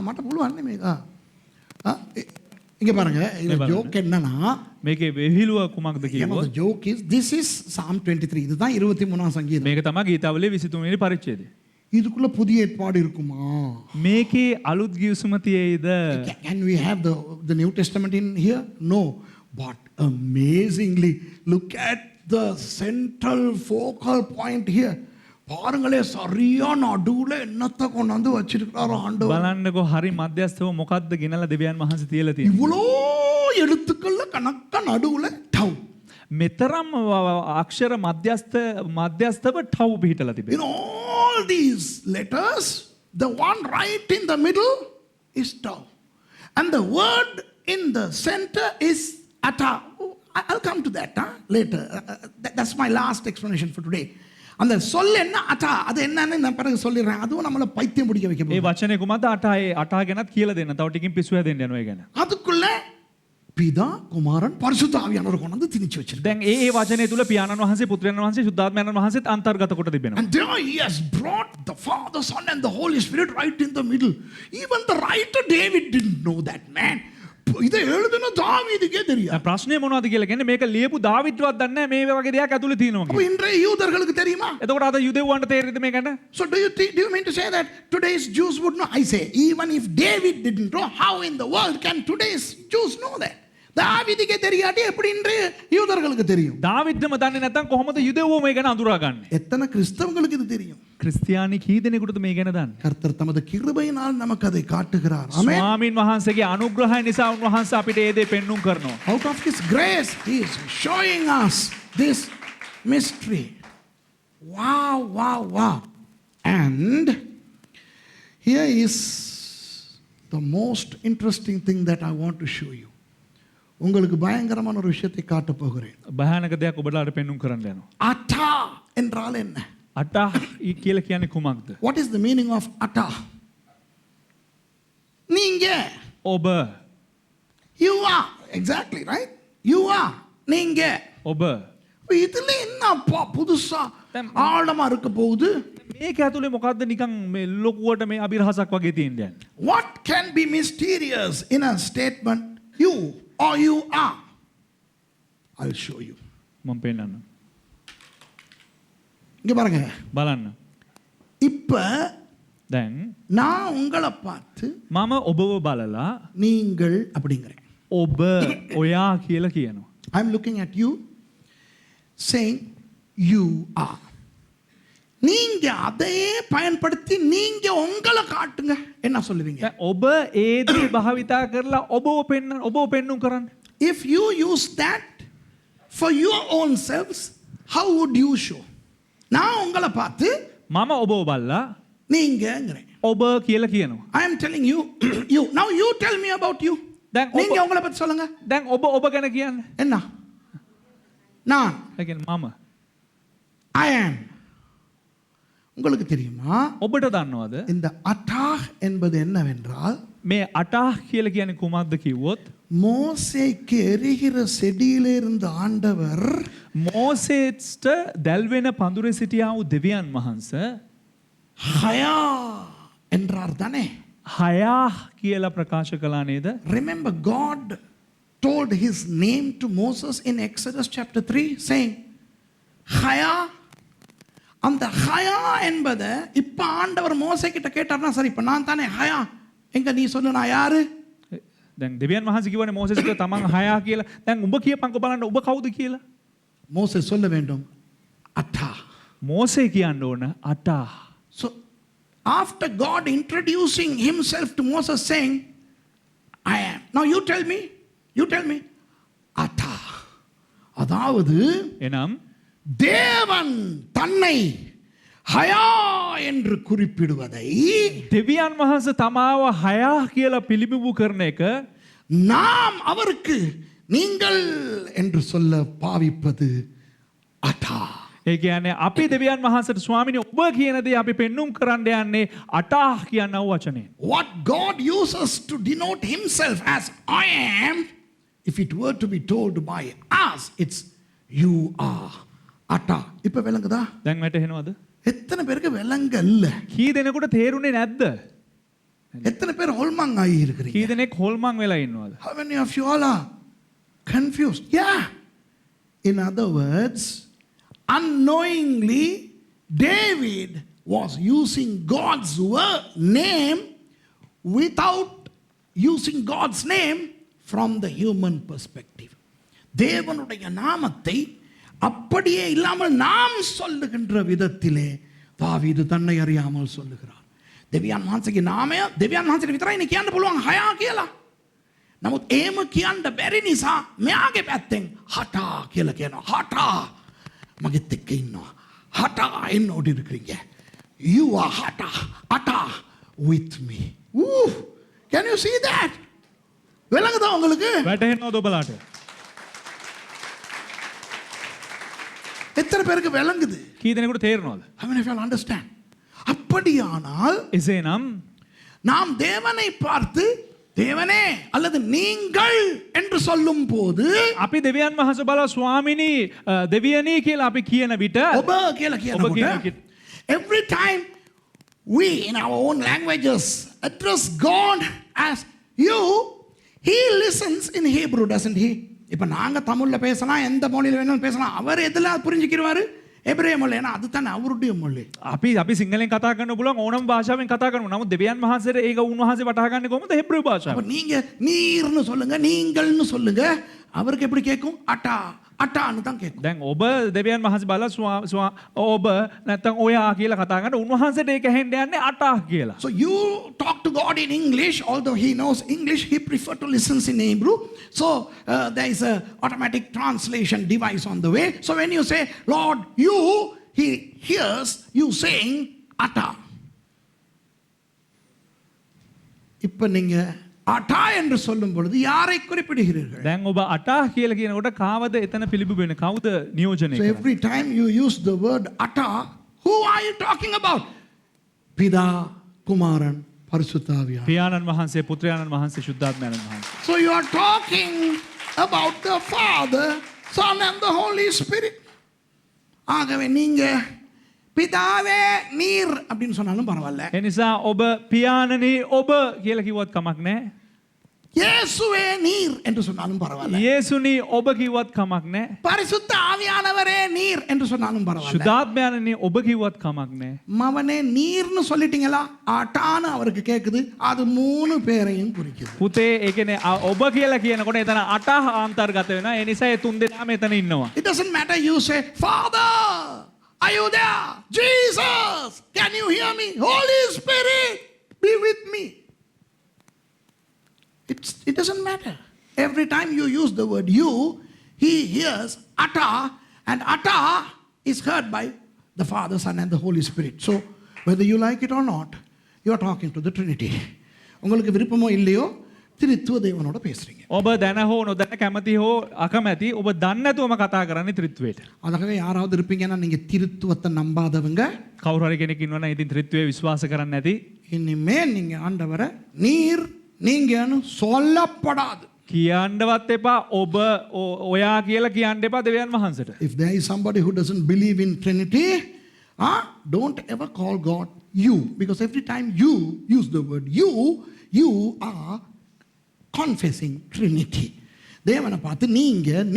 Speaker 1: මට පුළුවන් නේ මේක. இங்க பாருங்க. இந்த ஜோக் என்னன்னா
Speaker 3: මේකේ වෙහිලුව කුමක්ද
Speaker 1: the
Speaker 3: කියවොත්
Speaker 1: joke is this is Psalm 23. இதுதான் 23ஆம் சங்கீதம்.
Speaker 3: මේක තමයි ගීතාවලියේ 23 වෙනි පරිච්ඡේදය.
Speaker 1: இதுக்குள்ள புதிய ஏற்பாடு இருக்குமா?
Speaker 3: මේකේ අලුත් ගිවිසුම තියෙයිද?
Speaker 1: Can we have the New Testament in here? No. But amazingly, look at the central focal point here. பாருங்களே சரியா நடுவுல என்னத்தை கொண்டாந்து வச்சிருக்காரு ஆண்டவர்.
Speaker 3: බලන්නකෝ හරි මධ්‍යස්ථව මොකද්ද ගෙනලා දෙවියන් වහන්සේ තියලා තියෙන්නේ.
Speaker 1: இவ்வளோ எழுத்துக்கள்ல கணக்கா நடுவுல டவ்.
Speaker 3: මෙතරම් අක්ෂර මධ්‍යස්ථව ටව් පිහිටලා තිබෙනවා.
Speaker 1: In all these letters, the one right in the middle is tau. And the word in the center is ata. I'll come to that later. That's my last explanation for today. அந்த சொல் என்ன அட்டா அது என்னன்னு நான் பிறகு சொல்லிடுறேன். அதுவும் நம்மள பைத்தியம் பிடிக்க வைக்க
Speaker 3: ඒ වචනේ කුමක්ද අටා ගැනත් කියලා දෙන්න. තව ටිකකින් පිස්සු හැදෙන්න යනවා ඒ ගැන.
Speaker 1: அதுக்குள்ள பிதா குமாரன் பரிசுத்த ஆவியானவர் கொண்டு வந்து திணிச்சு வச்சிருக்காரு.
Speaker 3: දැන් ඒ වචනේ තුල පියාණන් වහන්සේ පුත්‍රයන් වහන්සේ සුද්ධාත්මයන් වහන්සේත් අන්තර්ගත කොට තිබෙනවා.
Speaker 1: And there he has brought the Father, Son and the Holy Spirit right in the middle. Even the writer David didn't know that, man. இதை எழுதுன தாவீதுக்கே தெரியும்.
Speaker 3: ප්‍රශ්නේ මොනවද කියලා කියන්නේ මේක ලියපු දාවිද්වත් දන්නේ නැහැ මේ වගේ දෙයක් ඇතුලේ තියෙනවා
Speaker 1: அப்ப
Speaker 3: කියලා.
Speaker 1: இன்றைய யூதர்களுக்கு தெரியுமா?
Speaker 3: එතකොට අද යුදෙව්වන්ට තේරෙයිද මේ ගැන?
Speaker 1: So do you mean to say that today's Jews would know? I say even if David didn't know, how in the world can today's Jews know that? தாவீதுக்கே தெரியாட்டி எப்படி இன்றைய யூதர்களுக்கு தெரியும்?
Speaker 3: දාවිද්දම දන්නේ නැත්නම් කොහොමද යුදෙව්වෝ මේ ගැන අඳුරාගන්නේ?
Speaker 1: எத்தனை கிறிஸ்தவங்களுக்கு இது தெரியும்?
Speaker 3: ක්‍රිස්තියානි කී දෙනෙකුටද මේ ගැන දන්නේ?
Speaker 1: கர்த்தர் தமது கிருபையினால் நமக்கு அதை காட்டுகிறார். ஆமென்.
Speaker 3: ස්වාමීන් වහන්සේගේ අනුග්‍රහය නිසා උන්වහන්සේ අපිට ඒ දේ පෙන්눔 කරනවා.
Speaker 1: Out of his grace he is showing us this mystery. Wow, wow, wow. And here is the most interesting thing that I want to show you. உங்களுக்கு பயங்கரமான ஒரு விஷயத்தை காட்ட போகிறேன்.
Speaker 3: භයානක දෙයක් ඔබලාට පෙන්눔 කරන්න යනවා.
Speaker 1: அட்டா என்றால் என்ன?
Speaker 3: අටා කියලා කියන්නේ කුමක්ද?
Speaker 1: What is the meaning of அட்டா? நீங்க.
Speaker 3: ඔබ.
Speaker 1: You are. Exactly, right? You are. நீங்க.
Speaker 3: ඔබ.
Speaker 1: இதுல என்னப்பா புதுசா ஆழமா இருக்க போகுது?
Speaker 3: මේක ඇතුලේ මොකද්ද නිකන් මේ ලොකුවට මේ අභිරහසක් වගේ තියෙන්නේ.
Speaker 1: What can be mysterious in a statement you or you are? I'll show you.
Speaker 3: මම පෙන්නන්න.
Speaker 1: இங்க பாருங்க.
Speaker 3: බලන්න.
Speaker 1: இப்ப
Speaker 3: දැන්
Speaker 1: நான் உங்களை பார்த்து
Speaker 3: මම ඔබව බලලා
Speaker 1: நீங்கள் அப்படிங்கிறேன்.
Speaker 3: ඔබ ඔයා කියලා කියනවා.
Speaker 1: I'm looking at you saying you are. நீங்க அதையே பயன்படுத்தி நீங்க உங்களை காட்டுங்க. என்ன சொல்லுவீங்க?
Speaker 3: ඔබ ඒ දේ භාවිතා කරලා ඔබව පෙන්눔 කරන්න.
Speaker 1: If you use that for your own selves, how would you show? நான் உங்களை பார்த்து
Speaker 3: මම ඔබව බලලා
Speaker 1: நீங்கங்கிறேன்.
Speaker 3: ඔබ කියලා කියනවා.
Speaker 1: I am telling you you. Now you tell me about you.
Speaker 3: දැන්
Speaker 1: நீங்க உங்களை பத்தி சொல்லுங்க.
Speaker 3: දැන් ඔබ ගැන කියන්න.
Speaker 1: என்ன? நான்.
Speaker 3: ඒ කියන්නේ මම.
Speaker 1: I am. உங்களுக்கு தெரியுமா?
Speaker 3: ඔබට දන්නවද?
Speaker 1: இந்த அட்டாஹ் என்பது என்னவென்றால்
Speaker 3: මේ අටා කියලා කියන්නේ කුමක්ද කිව්වොත්
Speaker 1: மோசேக்கு எரிகிற செடியிலே இருந்த ஆண்டவர்
Speaker 3: මෝසේස්ට දැල්වෙන පඳුරේ සිටියා වූ දෙවියන් වහන්සේ
Speaker 1: ஹயா என்றார் தானே.
Speaker 3: හයා කියලා ප්‍රකාශ කළා නේද?
Speaker 1: Remember, God told his name to Moses in Exodus chapter 3, saying, Haya. அந்த ஹயா என்பதை இப்ப ஆண்டவர் மோசே கிட்ட கேட்டார்னா சரி இப்ப நான் தானே ஹயா எங்க நீ சொல்லு நான் யாரு?
Speaker 3: දැන් දෙවියන් වහන්සේ කිව්වනේ මෝසෙස්ට තමන් හයා කියලා. දැන් උඹ කියපන්කෝ බලන්න උඹ කවුද කියලා.
Speaker 1: மோசே சொல்ல வேண்டும் அட்டா.
Speaker 3: මෝසේ කියන්න ඕන අටා.
Speaker 1: So after God introducing himself to Moses saying, I am. Now you tell me, அட்டா. அதாவது
Speaker 3: එනම්
Speaker 1: தேவன் தன்னை ஹயா என்று குறிப்பிடுவதை
Speaker 3: දෙවියන් වහන්සේ තමාව හයා කියලා පිළිබිඹු කරන එක
Speaker 1: நாம் அவருக்கு நீங்கள் என்று சொல்ல பாவிப்பது அட்டா.
Speaker 3: ඒ කියන්නේ අපි දෙවියන් වහන්සේට ස්වාමීනි ඔබ කියන දේ අපි පෙන්눔 කරන්න යන්නේ අටා කියනව වචනේ.
Speaker 1: What God uses to denote himself as I am, if it were to be told by us, it's you are. அட்டா. இப்ப விளங்குதா?
Speaker 3: දැන් වැටහෙනවද?
Speaker 1: எத்தனை பேருக்கு விளங்கல்ல?
Speaker 3: කී දෙනෙකුට තේරුනේ නැද්ද?
Speaker 1: எத்தனை பேர் ஹோல்மாங் ஆகி இருக்கிறீங்க?
Speaker 3: කී දෙනෙක් හොල්මන් වෙලා ඉන්නවද?
Speaker 1: How many of you all are confused? Yeah. In other words, unknowingly, David was using God's name without using God's name from the human perspective. தேவனுடைய நாமத்தை அப்படியே இல்லாமல் நாம் சொல்லுகின்ற விதத்திலே தாவீது தன்னை அறியாமல் சொல்லுகிறார். දෙවියන් වහන්සේගේ නාමය දෙවියන් වහන්සේට විතරයි නේ කියන්න පුළුවන් හයා කියලා. නමුත් එහෙම කියන්න බැරි නිසා මෙයාගේ පැත්තෙන් හටා කියලා කියනවා. හටා මගෙත් එක්ක ඉන්නවා. හටා என்னோடு இருக்கிறீங்க. You are hata ata with me. Woo! Can you see that? விளங்குதா உங்களுக்கு?
Speaker 3: වැටහෙනවද ඔබලාට?
Speaker 1: எத்தனை பேருக்கு விளங்குது?
Speaker 3: කී දෙනෙකුට තේරෙනවද?
Speaker 1: How many of you understand? அப்படியானால்
Speaker 3: එසේනම්
Speaker 1: நாம் தேவனை பார்த்து தேவனே அல்லது நீங்கள் என்று சொல்லும் போது
Speaker 3: අපි දෙවියන් වහන්සේ බලලා ස්වාමිනී දෙවියනී කියලා අපි කියන විට
Speaker 1: ඔබ කියලා
Speaker 3: ඔබ කියන
Speaker 1: කියනකොට every time we in our own languages address God as you, he listens in Hebrew, doesn't he? இப்ப நாங்க தமிழ்ல பேசலாம் எந்த மொழியில வேணாலும் பேசலாம். அவர் எதுல புரிஞ்சுக்கிடுவாரு? எபிரேய மொழி. ஏன்னா அதுதான் அவருடைய மொழி.
Speaker 3: අපි සිංහලෙන් කතා කරන්න පුළුවන් ඕනම භාෂාවෙන් කතා කරමු. නමුත් දෙවියන් වහන්සේට ඒක උන්වහන්සේ වටහා ගන්නේ කොහොමද? ஹெப்ரு
Speaker 1: அப்ப
Speaker 3: භාෂාවෙන්.
Speaker 1: நீங்க நீர்னு சொல்லுங்க நீங்கள்னு சொல்லுங்க அவருக்கு எப்படி கேட்கும்? அட்டா අටානු தான் கேட்கும்.
Speaker 3: දැන් ඔබ දෙවියන් වහන්සේ බලලා ඔබ නැත්තම් ඔයා කියලා කතා කරනකොට උන්වහන්සේට ඒක ඇහෙන්න යන්නේ අටා කියලා.
Speaker 1: So you talk to God in English, although he knows English, he prefer to listen in Hebrew. So there is a automatic translation device on the way. So when you say, Lord, you, he hears you saying ata. இப்ப நீங்க அட்டா என்று சொல்லும் பொழுது யாரை குறிப்பிடுகிறீர்கள்?
Speaker 3: දැන් ඔබ අටා කියලා කියනකොට කාවද එතන පිළිබිඹු වෙන්නේ? කවුද නියෝජනය
Speaker 1: So
Speaker 3: කරන්නේ?
Speaker 1: every time you use the word atta, who are you talking about? பிதா, குமாரன், பரிசுத்த ஆவியானவர்.
Speaker 3: පියාණන් වහන්සේ, පුත්‍රයාණන් වහන්සේ, ශුද්ධාත්මයන්න් වහන්සේ.
Speaker 1: So you are talking about the Father, Son and the Holy Spirit. ஆகவே நீங்க பிதாவே நீர் அப்படின்னு சொன்னாலும் பரவாயில்ல.
Speaker 3: ඒ නිසා ඔබ පියාණනි ඔබ කියලා කිව්වත් කමක් නැහැ.
Speaker 1: இயேசுவே நீர் என்று சொன்னாலும் பரவாயில்ல.
Speaker 3: යේසුනි ඔබ කිව්වත් කමක් නැහැ.
Speaker 1: பரிசுத்த ஆவியானவரே நீர் என்று சொன்னாலும் பரவாயில்ல.
Speaker 3: ශුද්ධාත්මයන්නි ඔබ කිව්වත් කමක් නැහැ.
Speaker 1: மவனே நீர்னு சொல்லிட்டீங்களா? அட்டான்னு அவருக்கு கேக்குது. அது மூணு பேரையும் குறிக்குது.
Speaker 3: පුතේ ඒ කියන්නේ ඔබ කියලා කියනකොට එතන අටා අන්තර්ගත වෙනවා. ඒ නිසා ඒ තුන් දෙනාම එතන ඉන්නවා.
Speaker 1: It doesn't matter you say, Father, are you there? Jesus, can you hear me? Holy Spirit, be with me. It doesn't matter. Every time you use the word you, he hears atta, and atta is heard by the Father, Son and the Holy Spirit. So whether you like it or not, you are talking to the Trinity. உங்களுக்கு விருப்பமோ இல்லையோ திரித்துவ தேவனோட பேசுறீங்க.
Speaker 3: ඔබ දැන හෝ නොදැන කැමති හෝ අකමැති ඔබ දන්නේ නැතුවම කතා කරන්නේ ත්‍රිත්වයට.
Speaker 1: அதுக்காக யாராவது இருப்பீங்கன்னா நீங்க திருத்துவத்தை நம்பாதவங்க
Speaker 3: කවුරු හරි කෙනෙක් ඉන්නවනම් ඉතින් ත්‍රිත්වයේ විශ්වාස කරන්නේ නැති
Speaker 1: இனிமேல் நீங்க ஆண்டவரை நீர் நீங்கன்னு சொல்லப்படாது.
Speaker 3: කියන්නවත් එපා ඔබ ඔයා කියලා කියන්න එපා දෙවියන් වහන්සේට.
Speaker 1: If there is somebody who doesn't believe in Trinity, don't ever call God you, because every time you use the word you are confessing Trinity. தேவனை பார்த்து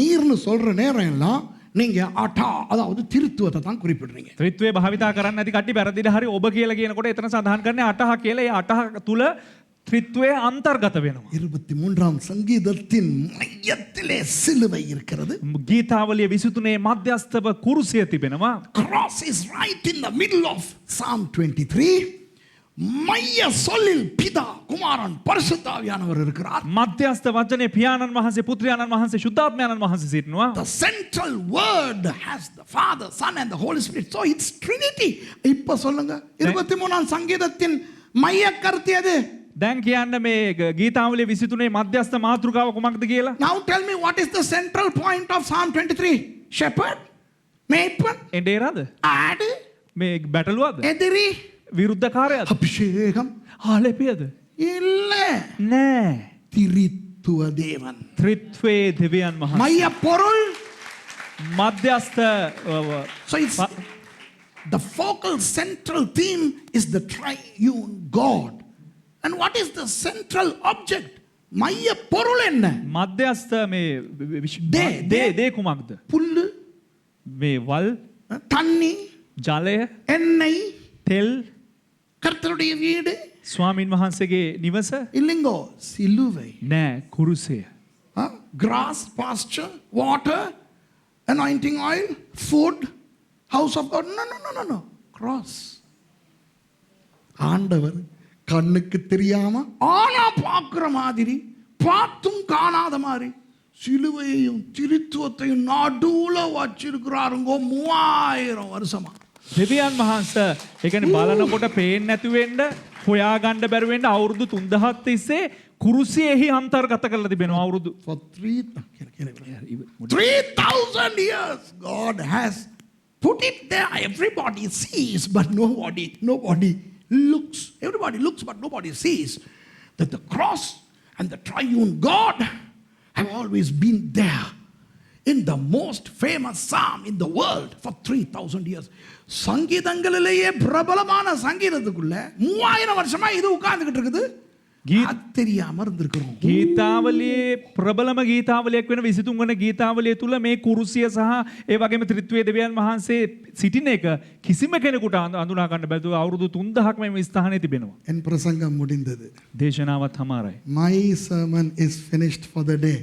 Speaker 1: நீர்னு சொல்ற நேரம் எல்லாம் நீங்க அட்டா, அதாவது திருத்துவத்தை தான் குறிப்பிடுறீங்க.
Speaker 3: ත්‍රිත්වය භාවිතා කරන්න නැති කට්ටිය වැරදිට හරි ඔබ කියලා කියනකොට එතන සඳහන් කරන්නේ අටහ කියලා. ඒ අටහ තුල ත්‍රිත්වය අන්තර්ගත වෙනවා.
Speaker 1: 23ஆம் சங்கீதத்தின் மையத்திலே சிலுவை இருக்கிறது.
Speaker 3: ගීතාවලිය 23 මධ්‍යස්ථව කුරුසිය තිබෙනවා.
Speaker 1: Cross is right in the middle of Psalm 23. மைய சொல்லில் பிதா, குமாரன், பரிசுத்தாவியானவர் இருக்கிறார்.
Speaker 3: මධ්‍යස්ථ වචනේ පියාණන් වහන්සේ, පුත්‍රයාණන් වහන්සේ, ශුද්ධාත්මයාණන් වහන්සේ සිටිනවා.
Speaker 1: The central word has the Father, Son and the Holy Spirit. So it's Trinity. இப்ப சொல்லுங்க 23ஆம் சங்கீதத்தின் மைய கருத்து எது?
Speaker 3: දැන් කියන්න මේ ගීතාවලිය 23 මධ්‍යස්ථ මාතෘකාව කුමක්ද කියලා?
Speaker 1: Now tell me, what is the central point of Psalm 23? Shepherd, மேய்ப்பன்,
Speaker 3: එඬේරද?
Speaker 1: ஆடு,
Speaker 3: මේ බැටළුවද?
Speaker 1: எதிரி,
Speaker 3: විරුද්ධකාරයද?
Speaker 1: அபிஷேகம்
Speaker 3: ආලේපියද?
Speaker 1: இல்ல,
Speaker 3: නෑ.
Speaker 1: திரித்துவ தேவன்.
Speaker 3: ත්‍රිත්වයේ දෙවියන් වහන්සේ.
Speaker 1: மைய பொருள்.
Speaker 3: මධ්‍යස්ථ
Speaker 1: So it's the focal central theme is the triune God. And what is the central object? மைய பொருள் என்ன?
Speaker 3: මධ්‍යස්ථ මේ දේ කුමක්ද?
Speaker 1: புல்லு,
Speaker 3: මේ වල්,
Speaker 1: தண்ணி,
Speaker 3: ජලය,
Speaker 1: எண்ணெய்,
Speaker 3: තෙල්,
Speaker 1: கர்த்தருடைய வீடு
Speaker 3: ස්වාමින් වහන්සේගේ නිවස
Speaker 1: இல்லைங்கோ, சிலுவை.
Speaker 3: නෑ, කුරුසය.
Speaker 1: Grass, pasture, water, anointing oil, food, house of God. No. Cross. ஆண்டவர் கண்ணுக்கு தெரியாம ஆனா பார்க்கிற மாதிரி, பார்த்தும் காணாத மாதிரி சிலுவையையும் திருத்துவத்தையும் நடுவுல வச்சிருக்கிறாருங்கோ 3000 வருஷமா.
Speaker 3: දෙවියන් වහන්සේ ඒ කියන්නේ බලනකොට පේන්නේ නැති වෙන්න, හොයාගන්න බැරි වෙන්න අවුරුදු 3000ක් තිස්සේ කුරුසියෙහි අන්තර්ගත කරලා තිබෙනවා. අවුරුදු
Speaker 1: For 3,000 years God has put it there. Everybody sees but nobody looks. Everybody looks but nobody sees that the cross and the triune God have always been there in the most famous psalm in the world for 3,000 years. சங்கீதங்களிலேயே பிரபலமான சங்கீதத்துக்குள்ள 3000 வருஷமா இது உட்கார்ந்துகிட்டு இருக்குது. தெரியாம இருந்திருக்கிறோம்.
Speaker 3: ගීතාවලියේ ප්‍රබලම ගීතාවලියක් වෙන 23 වන ගීතාවලිය තුල මේ කුරුසිය සහ ඒ වගේම ත්‍රිත්වයේ දෙවියන් වහන්සේ සිටින එක කිසිම කෙනෙකුට අඳුනා ගන්න බැරුව අවුරුදු 3000ක් මේ ස්ථානයේ තිබෙනවා.
Speaker 1: என் பிரசங்கம் முடிந்தது.
Speaker 3: දේශනාවත් හමාරයි.
Speaker 1: My sermon is finished for the day.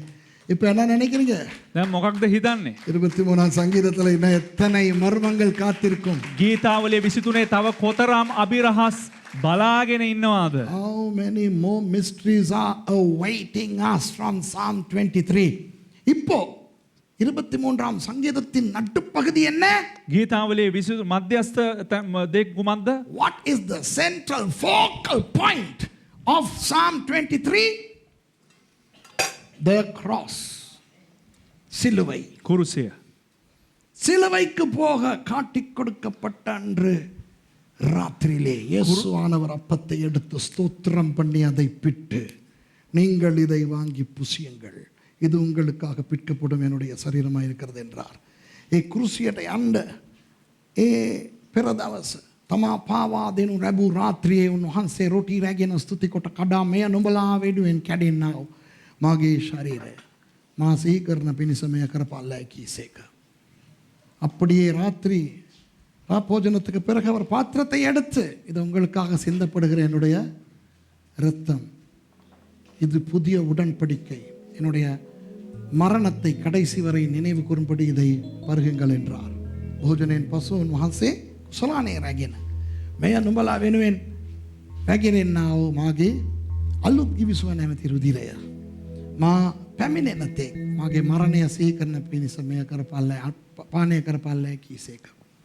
Speaker 1: இப்ப என்ன நினைக்கிறீங்க?
Speaker 3: දැන් මොකක්ද හිතන්නේ?
Speaker 1: 23ஆம் சங்கீதத்துல இன்னும் எத்தனை மர்மங்கள் காத்திருக்கும்.
Speaker 3: ගීතාවලිය 23 තව කොතරම් අභිරහස් බලාගෙන ඉන්නවාද?
Speaker 1: How many more mysteries are awaiting us from Psalm 23? இப்போ 23ஆம் சங்கீதத்தின் நடுப்பகுதி என்ன?
Speaker 3: ගීතාවලියේ මධ්‍යස්ථ දේ කුමක්ද?
Speaker 1: What is the central focal point of Psalm 23? The cross. சிலுவை.
Speaker 3: කුරුසිය.
Speaker 1: சிலுவைக்கு போக காட்டிக் கொடுக்கப்பட்ட அன்று ராத்திரியிலே இயேசுவானவர் அப்பத்தை எடுத்து ஸ்தோத்திரம் பண்ணி அதை பிட்டு, நீங்கள் இதை வாங்கி புசியுங்கள், இது உங்களுக்காக பிற்கப்படும் என்னுடைய சரீரமாக இருக்கிறது என்றார். ඒ කෘසියට යන්න ඒ පෙර දවස තමා පාවා දෙනු ලැබූ රාත්‍රියේ උන්වහන්සේ රොටි රැගෙන ස්තුති කොට කඩා මෙය නුඹලා වෙනුවෙන් කැඩෙන්නා වූ මාගේ ශරීරය මා සිහි කරන පිණිස මෙය කරපල්ලා කීසේක. அப்படியே ராத்திரி போஜனத்துக்கு பிறகு அவர் பாத்திரத்தை எடுத்து, இது உங்களுக்காக சிந்தப்படுகிற என்னுடைய இரத்தம், இது புதிய உடன்படிக்கை, என்னுடைய மரணத்தை கடைசி வரை நினைவு கூறும்படி இதை பருகுங்கள் என்றார். භෝජනයෙන් පසු උන්වහන්සේ කුසලානේ රැගෙන මෙය නුඹලා වෙනුවෙන් රැගෙන්නා වූ මාගේ අලුත් කිවිසුව නැමැති රුධිරය මා පැමිණෙන තෙක් මාගේ මරණය සිහි කරන පිණිස මෙය කරපල්ලා පානය කරපල්ලා කීසේක.